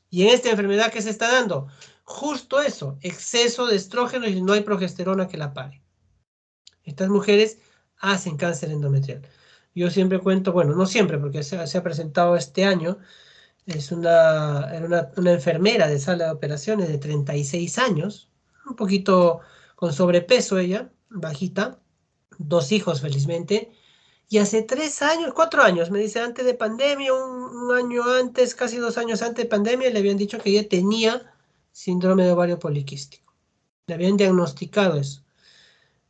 Y en esta enfermedad, ¿qué se está dando? Justo eso, exceso de estrógeno y no hay progesterona que la pare. Estas mujeres hacen cáncer endometrial. Yo siempre cuento, bueno, no siempre, porque se ha presentado este año, es una enfermera de sala de operaciones de 36 años, un poquito con sobrepeso ella, bajita, 2 hijos felizmente, y hace 3 años, 4 años, me dice, antes de pandemia, un año antes, casi 2 años antes de pandemia, le habían dicho que ella tenía síndrome de ovario poliquístico. Le habían diagnosticado eso.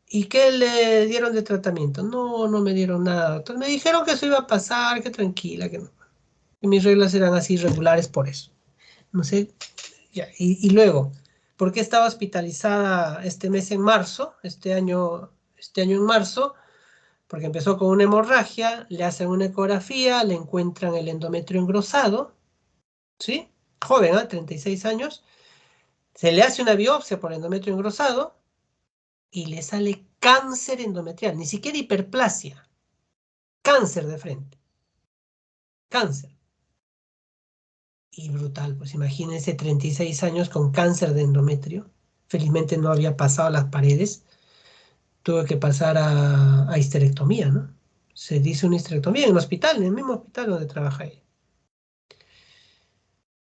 ¿Y qué le dieron de tratamiento? No, no me dieron nada. Entonces me dijeron que eso iba a pasar, que tranquila, que no. Que mis reglas eran así irregulares por eso. No sé, ya. Y luego, ¿por qué estaba hospitalizada este mes en marzo? Este año en marzo, porque empezó con una hemorragia, le hacen una ecografía, le encuentran el endometrio engrosado, ¿sí? Joven, ¿eh? 36 años. Se le hace una biopsia por endometrio engrosado y le sale cáncer endometrial, ni siquiera hiperplasia, cáncer de frente, cáncer. Y brutal, pues imagínense 36 años con cáncer de endometrio. Felizmente no había pasado a las paredes, tuve que pasar a histerectomía, ¿no? Se dice una histerectomía en el hospital, en el mismo hospital donde trabaja ella.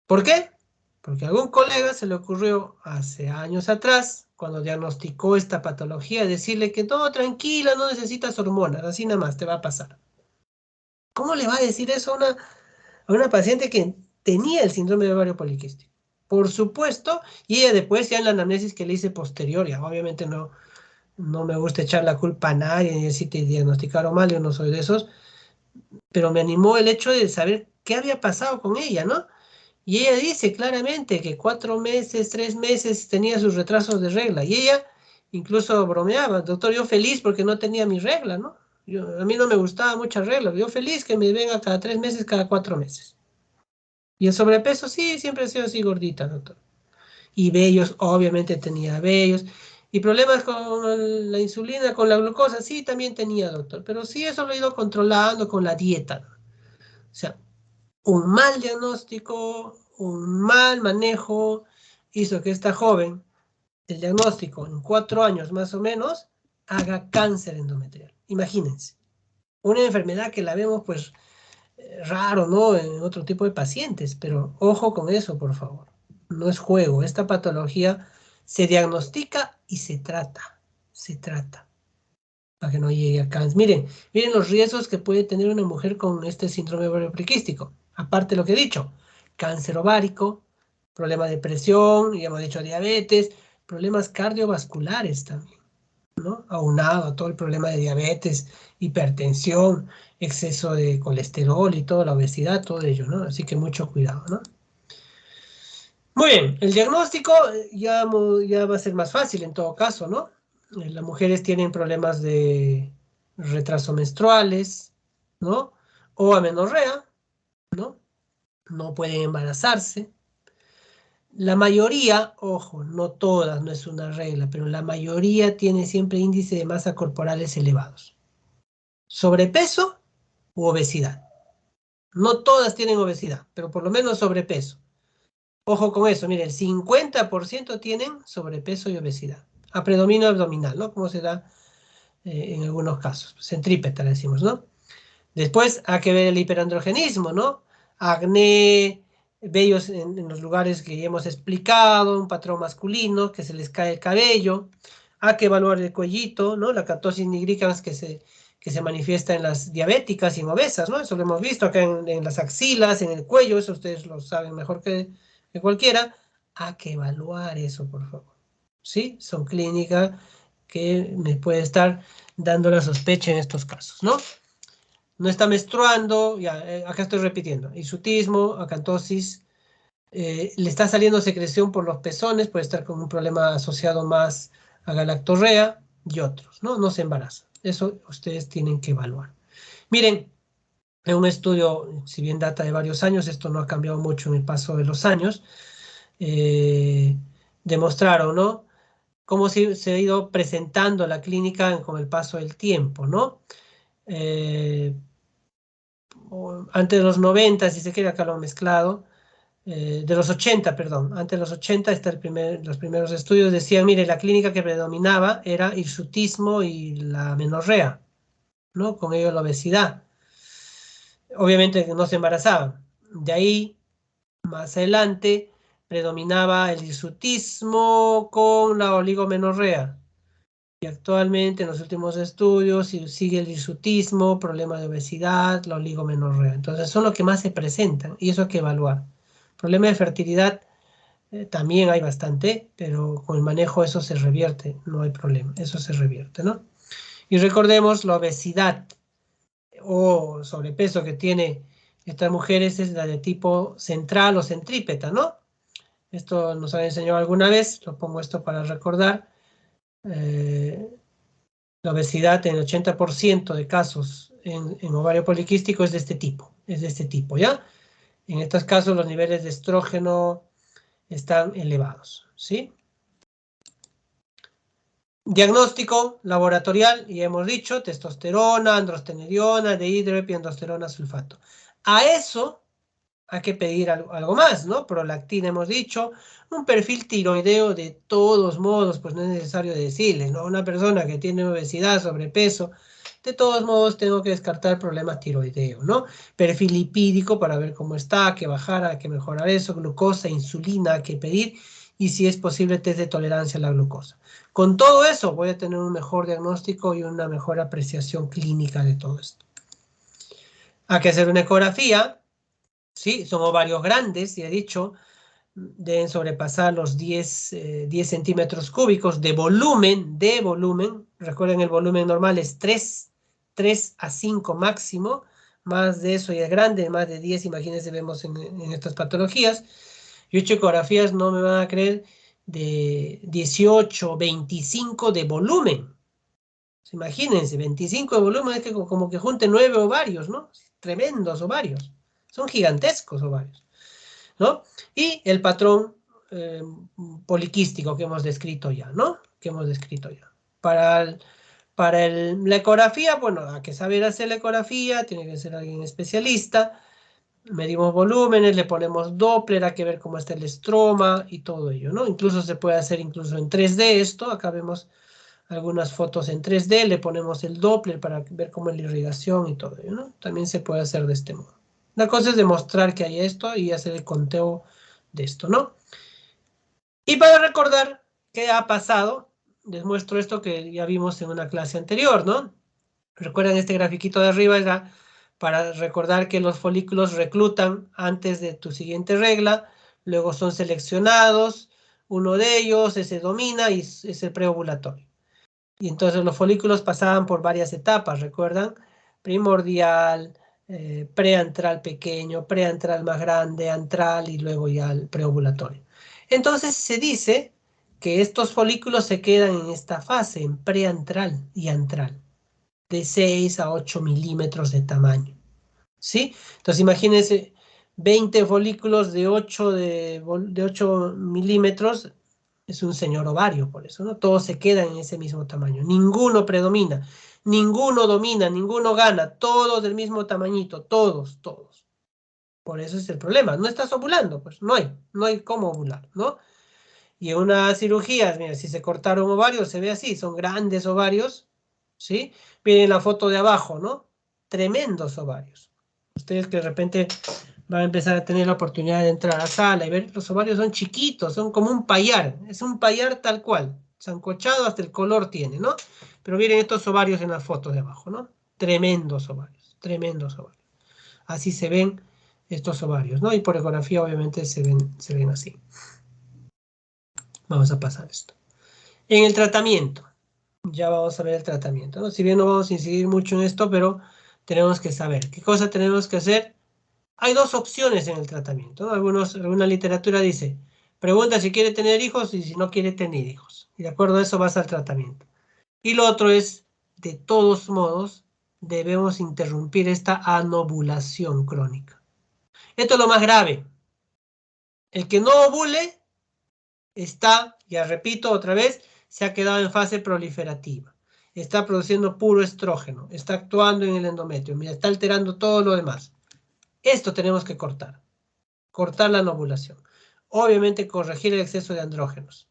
¿Por qué? Porque a algún colega se le ocurrió hace años atrás, cuando diagnosticó esta patología, decirle que todo tranquila, no necesitas hormonas, así nada más te va a pasar. ¿Cómo le va a decir eso a una paciente que tenía el síndrome de ovario poliquístico? Por supuesto, y ella después ya en la anamnesis que le hice posterior, ya obviamente no me gusta echar la culpa a nadie, ni decir te diagnosticaron mal, yo no soy de esos, pero me animó el hecho de saber qué había pasado con ella, ¿no? Y ella dice claramente que 4 meses, 3 meses tenía sus retrasos de regla. Y ella incluso bromeaba, doctor, yo feliz porque no tenía mi regla, ¿no? A mí no me gustaba muchas reglas. Yo feliz que me venga cada 3 meses, cada 4 meses. Y el sobrepeso, sí, siempre he sido así gordita, doctor. Y vellos, obviamente tenía vellos. Y problemas con la insulina, con la glucosa, sí, también tenía, doctor. Pero sí, eso lo he ido controlando con la dieta, ¿no? O sea, un mal diagnóstico, un mal manejo hizo que esta joven, el diagnóstico en 4 años más o menos, haga cáncer endometrial. Imagínense, una enfermedad que la vemos pues raro, ¿no? En otro tipo de pacientes, pero ojo con eso, por favor. No es juego, esta patología se diagnostica y se trata, para que no llegue a cáncer. Miren los riesgos que puede tener una mujer con este síndrome ovario poliquístico. Aparte de lo que he dicho, cáncer ovárico, problema de presión, ya hemos dicho diabetes, problemas cardiovasculares también, ¿no? Aunado a todo el problema de diabetes, hipertensión, exceso de colesterol y toda la obesidad, todo ello, ¿no? Así que mucho cuidado, ¿no? Muy bien, el diagnóstico ya va a ser más fácil en todo caso, ¿no? Las mujeres tienen problemas de retraso menstruales, ¿no? O amenorrea, ¿no? No pueden embarazarse. La mayoría, ojo, no todas, no es una regla, pero la mayoría tiene siempre índice de masa corporales elevados. Sobrepeso u obesidad. No todas tienen obesidad, pero por lo menos sobrepeso. Ojo con eso, mire, el 50% tienen sobrepeso y obesidad. A predominio abdominal, ¿no? Como se da en algunos casos. Centrípeta, le decimos, ¿no? Después hay que ver el hiperandrogenismo, ¿no? Acné, vellos en los lugares que hemos explicado, un patrón masculino, que se les cae el cabello. Hay que evaluar el cuellito, ¿no? La catosis nigricans que se manifiesta en las diabéticas y en obesas, ¿no? Eso lo hemos visto acá en las axilas, en el cuello, eso ustedes lo saben mejor que cualquiera. Hay que evaluar eso, por favor. ¿Sí? Son clínicas que me puede estar dando la sospecha en estos casos, ¿no? No está menstruando, ya, acá estoy repitiendo, hirsutismo, acantosis, le está saliendo secreción por los pezones, puede estar con un problema asociado más a galactorrea y otros, ¿no? No se embaraza. Eso ustedes tienen que evaluar. Miren, en un estudio, si bien data de varios años, esto no ha cambiado mucho en el paso de los años, demostraron, ¿no? Cómo se ha ido presentando la clínica con el paso del tiempo, ¿no? Antes de los 90, si se quiere, acá lo han mezclado, de los 80, perdón, antes de los 80, los primeros estudios decían, mire, la clínica que predominaba era hirsutismo y la menorrea, ¿no? Con ello la obesidad. Obviamente no se embarazaban. De ahí, más adelante, predominaba el hirsutismo con la oligomenorrea. Y actualmente en los últimos estudios sigue el hirsutismo, problema de obesidad, la oligomenorrea. Entonces son los que más se presentan y eso hay que evaluar. Problema de fertilidad también hay bastante, pero con el manejo eso se revierte, no hay problema, eso se revierte, ¿no? Y recordemos la obesidad o sobrepeso que tiene estas mujeres es la de tipo central o centrípeta, ¿no? Esto nos han enseñado alguna vez, lo pongo esto para recordar. La obesidad en el 80% de casos en ovario poliquístico es de este tipo, ¿ya? En estos casos los niveles de estrógeno están elevados, ¿sí? Diagnóstico laboratorial, ya hemos dicho, testosterona, androstenediona, dehidroepiandrosterona sulfato. A eso hay que pedir algo más, ¿no? Prolactina hemos dicho, un perfil tiroideo de todos modos, pues no es necesario decirle, ¿no? Una persona que tiene obesidad, sobrepeso, de todos modos tengo que descartar problemas tiroideos, ¿no? Perfil lipídico para ver cómo está, hay que bajar, hay que mejorar eso, glucosa, insulina, hay que pedir, y si es posible test de tolerancia a la glucosa. Con todo eso voy a tener un mejor diagnóstico y una mejor apreciación clínica de todo esto. Hay que hacer una ecografía. Sí, son ovarios grandes, ya he dicho, deben sobrepasar los 10 centímetros cúbicos de volumen, recuerden el volumen normal es 3 a 5 máximo, más de eso ya es grande, más de 10, imagínense, vemos en estas patologías. Yo he hecho ecografías, no me van a creer, de 18, 25 de volumen. Imagínense, 25 de volumen, es que como que junte 9 ovarios, ¿no? Tremendos ovarios. Son gigantescos ovarios, ¿no? Y el patrón poliquístico que hemos descrito ya, ¿no? Que hemos descrito ya. Para la ecografía, bueno, hay que saber hacer la ecografía, tiene que ser alguien especialista. Medimos volúmenes, le ponemos Doppler, hay que ver cómo está el estroma y todo ello, ¿no? Incluso se puede hacer incluso en 3D esto, acá vemos algunas fotos en 3D, le ponemos el Doppler para ver cómo es la irrigación y todo ello, ¿no? También se puede hacer de este modo. La cosa es demostrar que hay esto y hacer el conteo de esto, ¿no? Y para recordar qué ha pasado, les muestro esto que ya vimos en una clase anterior, ¿no? Recuerden, este grafiquito de arriba era para recordar que los folículos reclutan antes de tu siguiente regla, luego son seleccionados, uno de ellos se domina y es el preovulatorio. Y entonces los folículos pasaban por varias etapas, ¿recuerdan? Primordial, preantral pequeño, preantral más grande, antral y luego ya el preovulatorio. Entonces se dice que estos folículos se quedan en esta fase, en preantral y antral, de 6 a 8 milímetros de tamaño, ¿sí? Entonces imagínense 20 folículos de 8 milímetros, es un señor ovario, por eso, ¿no? Todos se quedan en ese mismo tamaño, ninguno predomina, ninguno domina, ninguno gana, todos del mismo tamañito, todos. Por eso es el problema, no estás ovulando, pues no hay cómo ovular, ¿no? Y en una cirugía, mira, si se cortaron ovarios, se ve así, son grandes ovarios, ¿sí? Miren la foto de abajo, ¿no? Tremendos ovarios. Ustedes que de repente van a empezar a tener la oportunidad de entrar a la sala y ver los ovarios son chiquitos, son como un payar, es un payar tal cual, sancochado hasta el color tiene, ¿no? Pero miren estos ovarios en las fotos de abajo, ¿no? Tremendos ovarios, tremendos ovarios. Así se ven estos ovarios, ¿no? Y por ecografía obviamente se ven así. Vamos a pasar esto. En el tratamiento, ya vamos a ver el tratamiento, ¿no? Si bien no vamos a incidir mucho en esto, pero tenemos que saber qué cosa tenemos que hacer. Hay dos opciones en el tratamiento, ¿no? Alguna literatura dice, pregunta si quiere tener hijos y si no quiere tener hijos. Y de acuerdo a eso vas al tratamiento. Y lo otro es, de todos modos, debemos interrumpir esta anovulación crónica. Esto es lo más grave. El que no ovule está, ya repito otra vez, se ha quedado en fase proliferativa. Está produciendo puro estrógeno, está actuando en el endometrio, mira, está alterando todo lo demás. Esto tenemos que cortar. Cortar la anovulación. Obviamente corregir el exceso de andrógenos.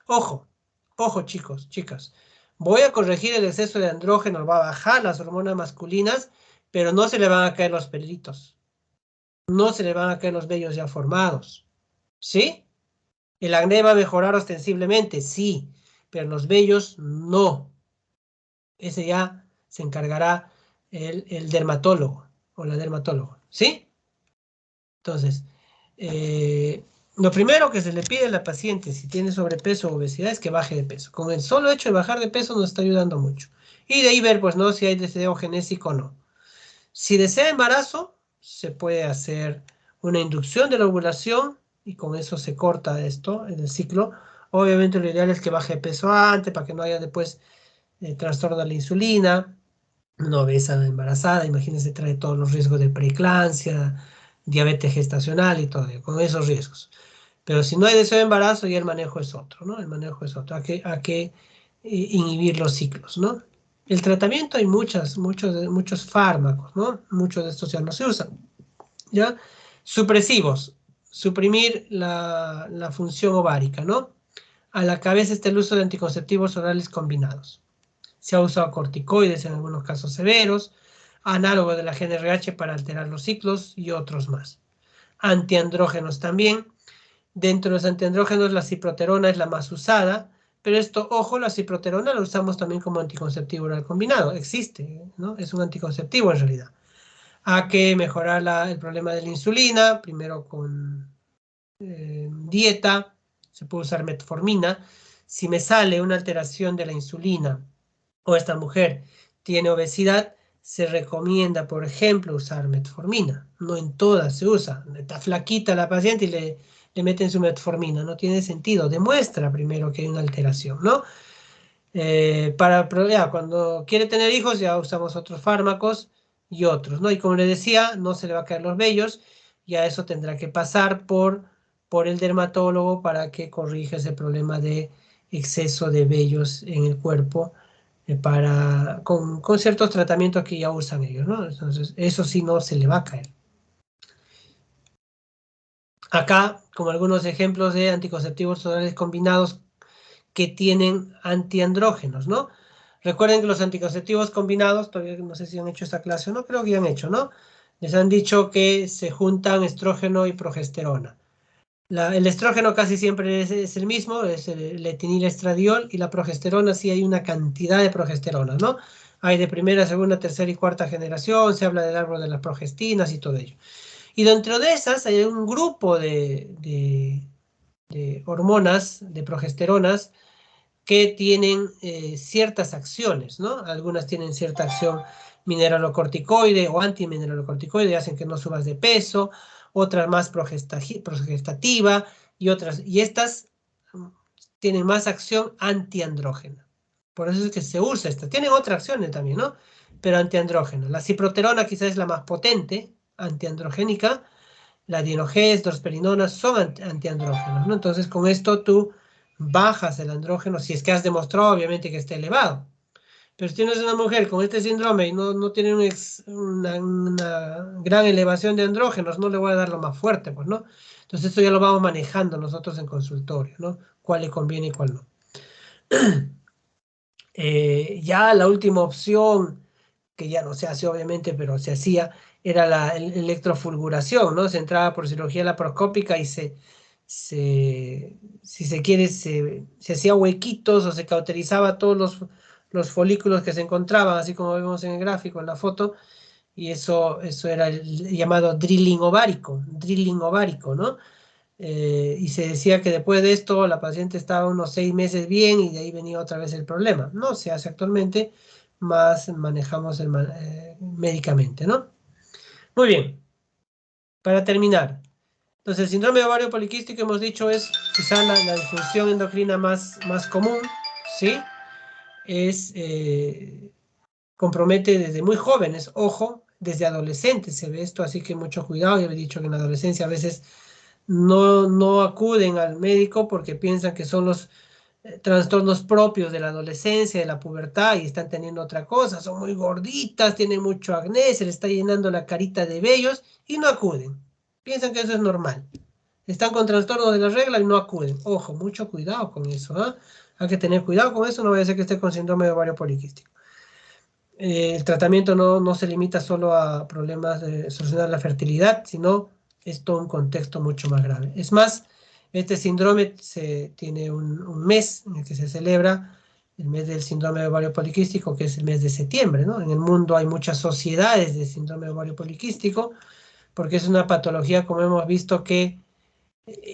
Ojo, ojo chicos, chicas. Voy a corregir el exceso de andrógenos, va a bajar las hormonas masculinas, pero no se le van a caer los pelitos. No se le van a caer los vellos ya formados. ¿Sí? El acné va a mejorar ostensiblemente, sí, pero los vellos no. Ese ya se encargará el dermatólogo o la dermatóloga, ¿sí? Entonces, lo primero que se le pide a la paciente si tiene sobrepeso o obesidad es que baje de peso. Con el solo hecho de bajar de peso nos está ayudando mucho. Y de ahí ver, pues, ¿no? Si hay deseo genésico o no. Si desea embarazo, se puede hacer una inducción de la ovulación y con eso se corta esto en el ciclo. Obviamente lo ideal es que baje de peso antes para que no haya después trastorno de la insulina. Una obesa embarazada, imagínense, trae todos los riesgos de preeclampsia, diabetes gestacional y todo, con esos riesgos. Pero si no hay deseo de embarazo, ya el manejo es otro, ¿no? El manejo es otro, hay que inhibir los ciclos, ¿no? El tratamiento hay muchos fármacos, ¿no? Muchos de estos ya no se usan, ¿ya? Supresivos, suprimir la función ovárica, ¿no? A la cabeza está el uso de anticonceptivos orales combinados. Se ha usado corticoides en algunos casos severos, análogo de la GnRH para alterar los ciclos y otros más. Antiandrógenos también. Dentro de los antiandrógenos la ciproterona es la más usada, pero esto, ojo, la ciproterona la usamos también como anticonceptivo oral combinado. Existe, ¿no? Es un anticonceptivo en realidad. Hay que mejorar el problema de la insulina, primero con dieta, se puede usar metformina. Si me sale una alteración de la insulina o esta mujer tiene obesidad, se recomienda, por ejemplo, usar metformina. No en todas se usa. Está flaquita la paciente y le meten su metformina. No tiene sentido. Demuestra primero que hay una alteración, ¿no? Ya, cuando quiere tener hijos ya usamos otros fármacos y otros, ¿no? Y como le decía, no se le va a caer los vellos. Ya eso tendrá que pasar por el dermatólogo para que corrija ese problema de exceso de vellos en el cuerpo con ciertos tratamientos que ya usan ellos, ¿no? Entonces, eso sí no se le va a caer. Acá, como algunos ejemplos de anticonceptivos orales combinados que tienen antiandrógenos, ¿no? Recuerden que los anticonceptivos combinados, todavía no sé si han hecho esta clase o no, creo que ya han hecho, ¿no? Les han dicho que se juntan estrógeno y progesterona. El estrógeno casi siempre es el mismo, es el etinilestradiol, y la progesterona sí hay una cantidad de progesteronas, ¿no? Hay de primera, segunda, tercera y cuarta generación, se habla del árbol de las progestinas y todo ello. Y dentro de esas hay un grupo de hormonas, de progesteronas, que tienen ciertas acciones, ¿no? Algunas tienen cierta acción mineralocorticoide o antimineralocorticoide, hacen que no subas de peso, otras más progestativa y estas tienen más acción antiandrógena. Por eso es que se usa esta. Tienen otras acciones también, ¿no? Pero antiandrógena. La ciproterona quizás es la más potente, antiandrogénica. La dienogés, dorsperinona son antiandrógenos, ¿no? Entonces con esto tú bajas el andrógeno, si es que has demostrado obviamente que está elevado. Pero si tienes una mujer con este síndrome y no tiene una gran elevación de andrógenos, no le voy a dar lo más fuerte, pues, ¿no? Entonces esto ya lo vamos manejando nosotros en consultorio, ¿no? Cuál le conviene y cuál no. Ya la última opción, que ya no se hace obviamente, pero se hacía, era la electrofulguración, ¿no? Se entraba por cirugía laparoscópica y si se quiere, se hacía huequitos o se cauterizaba todos los folículos que se encontraban, así como vemos en el gráfico, en la foto, y eso era el llamado drilling ovárico, ¿no? Y se decía que después de esto la paciente estaba unos 6 meses bien y de ahí venía otra vez el problema. No se hace actualmente, más manejamos médicamente, ¿no? Muy bien, para terminar. Entonces, el síndrome de ovario poliquístico, hemos dicho, es quizá la disfunción endocrina más común, ¿sí? Compromete desde muy jóvenes, ojo, desde adolescentes se ve esto, así que mucho cuidado. Ya he dicho que en la adolescencia a veces no acuden al médico porque piensan que son los trastornos propios de la adolescencia, de la pubertad, y están teniendo otra cosa, son muy gorditas, tienen mucho acné, se les está llenando la carita de vellos y no acuden. Piensan que eso es normal. Están con trastornos de la regla y no acuden. Ojo, mucho cuidado con eso, ¿eh? Hay que tener cuidado con eso, no vaya a ser que esté con síndrome de ovario poliquístico. El tratamiento no se limita solo a problemas de solucionar la fertilidad, sino es todo un contexto mucho más grave. Es más, este síndrome tiene un mes en el que se celebra, el mes del síndrome de ovario poliquístico, que es el mes de septiembre, ¿no? En el mundo hay muchas sociedades de síndrome de ovario poliquístico, porque es una patología, como hemos visto, que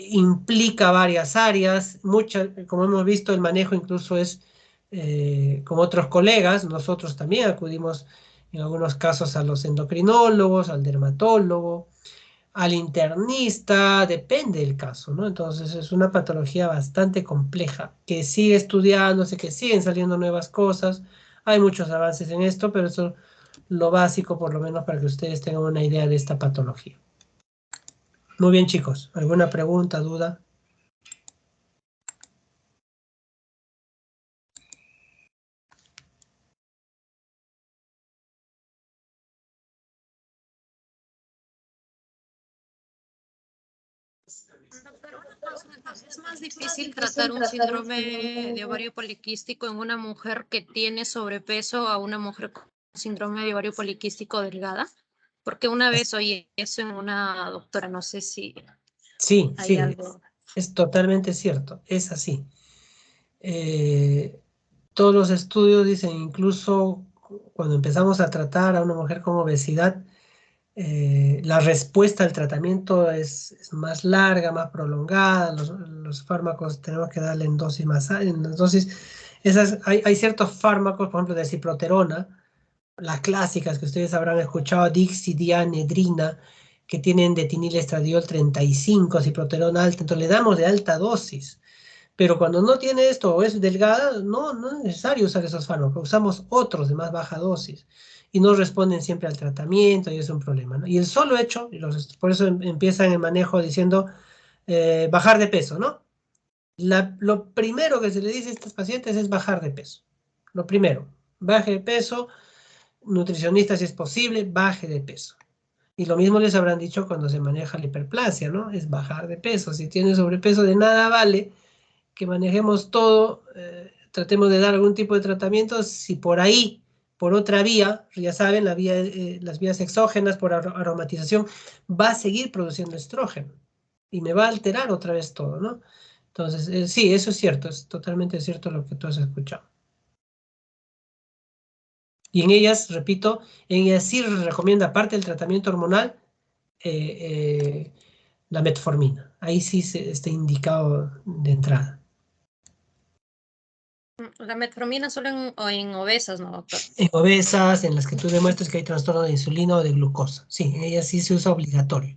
implica varias áreas, como hemos visto, el manejo incluso es con otros colegas. Nosotros también acudimos en algunos casos a los endocrinólogos, al dermatólogo, al internista, depende del caso, ¿no? Entonces es una patología bastante compleja, que sigue estudiándose, que siguen saliendo nuevas cosas, hay muchos avances en esto, pero eso es lo básico, por lo menos para que ustedes tengan una idea de esta patología. Muy bien, chicos, ¿alguna pregunta, duda? ¿Es más difícil tratar un síndrome de ovario poliquístico en una mujer que tiene sobrepeso a una mujer con síndrome de ovario poliquístico delgada? Porque una vez oí eso en una doctora, no sé si Sí, hay sí, algo. es totalmente cierto, es así. Todos los estudios dicen, incluso cuando empezamos a tratar a una mujer con obesidad, la respuesta al tratamiento es más larga, más prolongada. Los fármacos tenemos que darle en dosis en dosis. Hay ciertos fármacos, por ejemplo, de ciproterona, las clásicas que ustedes habrán escuchado, dixidianedrina, que tienen detinilestradiol 35, ciproterona alta, entonces le damos de alta dosis. Pero cuando no tiene esto o es delgada, no es necesario usar esos fármacos, usamos otros de más baja dosis y no responden siempre al tratamiento y es un problema, ¿no? Y el solo hecho, por eso empiezan el manejo diciendo bajar de peso, ¿no? Lo primero que se le dice a estos pacientes es bajar de peso. Lo primero, baje de peso, nutricionista si es posible, baje de peso. Y lo mismo les habrán dicho cuando se maneja la hiperplasia, ¿no? Es bajar de peso. Si tiene sobrepeso, de nada vale que manejemos todo, tratemos de dar algún tipo de tratamiento, si por ahí, por otra vía, ya saben, las vías exógenas por aromatización, va a seguir produciendo estrógeno y me va a alterar otra vez todo, ¿no? Entonces, sí, eso es cierto, es totalmente cierto lo que tú has escuchado. Y en ellas, repito, en ellas sí recomienda, aparte del tratamiento hormonal, la metformina. Ahí sí está indicado de entrada. La metformina solo en obesas, ¿no, doctor? En obesas, en las que tú demuestres que hay trastorno de insulina o de glucosa. Sí, en ellas sí se usa obligatorio.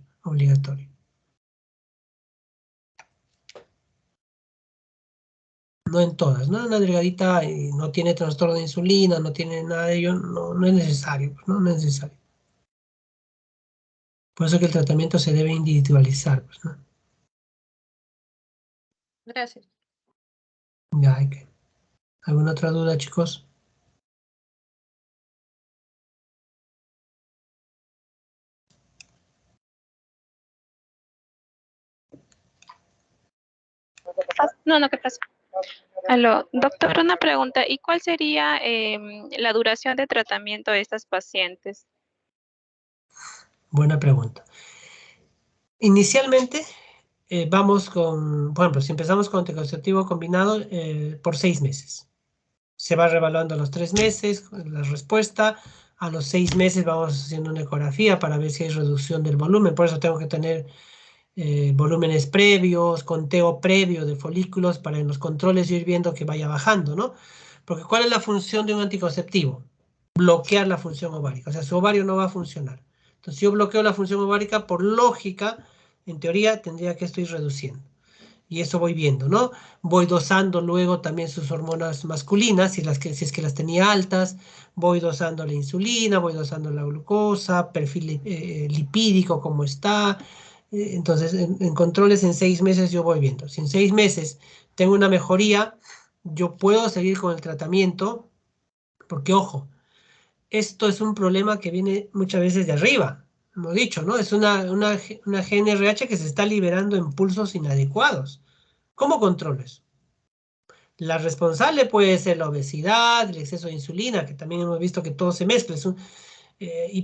No en todas, ¿no? Una delgadita no tiene trastorno de insulina, no tiene nada de ello, no es necesario, pues, no es necesario. Por eso que el tratamiento se debe individualizar, pues, ¿no? Gracias. Ya hay que. ¿Alguna otra duda, chicos? No, ¿qué pasa? Aló, doctor, una pregunta. ¿Y cuál sería la duración de tratamiento de estas pacientes? Buena pregunta. Inicialmente, vamos con, por ejemplo, si empezamos con anticonceptivo combinado por 6 meses. Se va revaluando a los 3 meses la respuesta. A los 6 meses vamos haciendo una ecografía para ver si hay reducción del volumen. Por eso tengo que tener volúmenes previos, conteo previo de folículos para en los controles ir viendo que vaya bajando, ¿no? Porque ¿cuál es la función de un anticonceptivo? Bloquear la función ovárica. O sea, su ovario no va a funcionar. Entonces, si yo bloqueo la función ovárica, por lógica, en teoría, tendría que estoy reduciendo. Y eso voy viendo, ¿no? Voy dosando luego también sus hormonas masculinas, si es que las tenía altas, voy dosando la insulina, voy dosando la glucosa, perfil lipídico, cómo está. Entonces, en controles en 6 meses yo voy viendo. Si en 6 meses tengo una mejoría, yo puedo seguir con el tratamiento, porque ojo, esto es un problema que viene muchas veces de arriba, hemos dicho, ¿no? Es una GnRH que se está liberando en pulsos inadecuados. ¿Cómo controles? La responsable puede ser la obesidad, el exceso de insulina, que también hemos visto que todo se mezcla,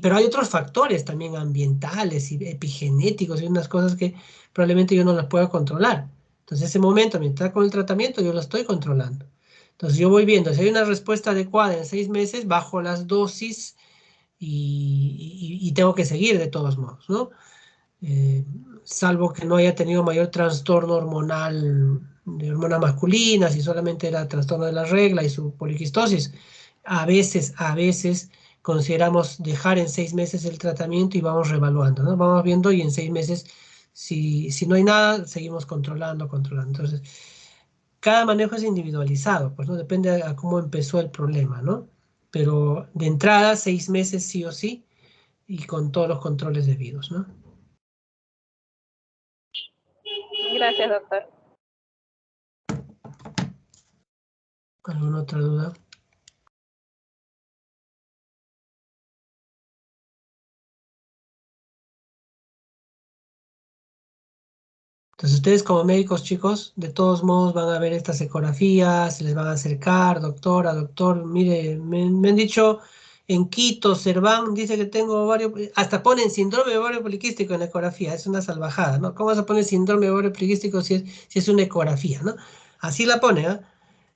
pero hay otros factores también ambientales y epigenéticos y unas cosas que probablemente yo no las pueda controlar. Entonces, ese momento, mientras está con el tratamiento, yo lo estoy controlando. Entonces, yo voy viendo, si hay una respuesta adecuada en 6 meses, bajo las dosis y tengo que seguir de todos modos, ¿no? Salvo que no haya tenido mayor trastorno hormonal de hormonas masculinas y solamente era trastorno de la regla y su poliquistosis. A veces consideramos dejar en 6 meses el tratamiento y vamos reevaluando, ¿no? Vamos viendo y en 6 meses, si no hay nada, seguimos controlando. Entonces, cada manejo es individualizado, pues, ¿no? Depende a cómo empezó el problema, ¿no? Pero de entrada, 6 meses sí o sí y con todos los controles debidos, ¿no? Gracias, doctor. ¿Alguna otra duda? Entonces ustedes como médicos, chicos, de todos modos van a ver estas ecografías, se les van a acercar, doctora, doctor, mire, me han dicho en Quito, Serván, dice que tengo ovario, hasta ponen síndrome de ovario poliquístico en la ecografía, es una salvajada, ¿no? ¿Cómo se pone síndrome de ovario poliquístico si es una ecografía, ¿no? Así la pone, ¿ah?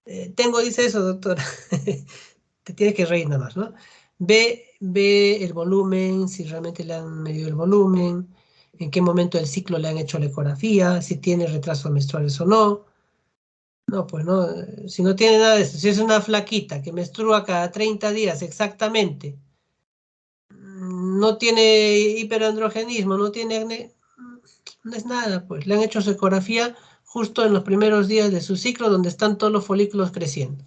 Dice eso, doctora. Te tienes que reír nada más, ¿no? Ve el volumen, si realmente le han medido el volumen, en qué momento del ciclo le han hecho la ecografía, si tiene retrasos menstruales o no. No, pues no, si no tiene nada de eso, si es una flaquita que menstrua cada 30 días exactamente, no tiene hiperandrogenismo, no tiene acné, no es nada, pues le han hecho su ecografía justo en los primeros días de su ciclo donde están todos los folículos creciendo.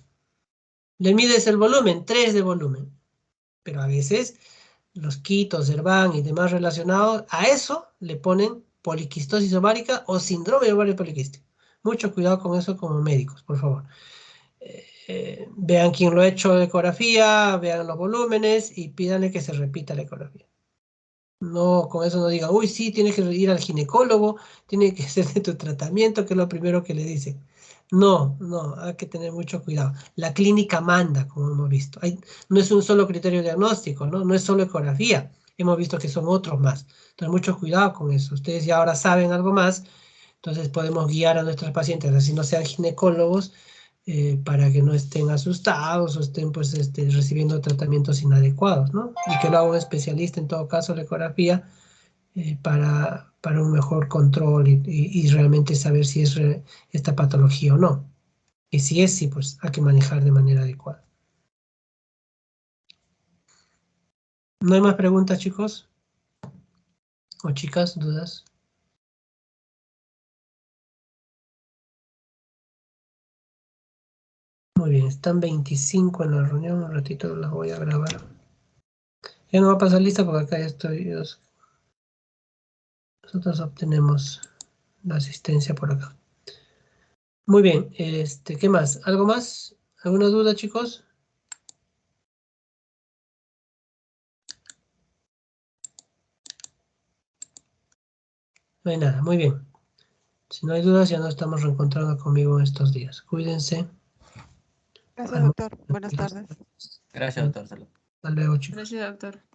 Le mides el volumen, 3 de volumen, pero a veces los quitos, Serván y demás relacionados, a eso le ponen poliquistosis ovárica o síndrome de ovario poliquístico. Mucho cuidado con eso como médicos, por favor. Vean quién lo ha hecho de ecografía, vean los volúmenes y pídanle que se repita la ecografía. No, con eso no diga, uy, sí, tienes que ir al ginecólogo, tiene que hacerte tu tratamiento, que es lo primero que le dicen. No, hay que tener mucho cuidado. La clínica manda, como hemos visto. No es un solo criterio diagnóstico, ¿no? No es solo ecografía. Hemos visto que son otros más. Entonces, mucho cuidado con eso. Ustedes ya ahora saben algo más, entonces podemos guiar a nuestros pacientes, así no sean ginecólogos, para que no estén asustados o estén pues, recibiendo tratamientos inadecuados, ¿no? Y que lo haga un especialista, en todo caso, la ecografía, para un mejor control y realmente saber si es esta patología o no. Y si es, sí, pues hay que manejar de manera adecuada. ¿No hay más preguntas, chicos? ¿O chicas, dudas? Muy bien, están 25 en la reunión, un ratito las voy a grabar. Ya no va a pasar lista porque acá ya estoy. Nosotros obtenemos la asistencia por acá. Muy bien, ¿qué más? ¿Algo más? ¿Alguna duda, chicos? No hay nada, muy bien. Si no hay dudas, ya nos estamos reencontrando conmigo en estos días. Cuídense. Gracias, doctor. Buenas tardes. Gracias, doctor. Salud. Hasta luego, chicos. Gracias, doctor.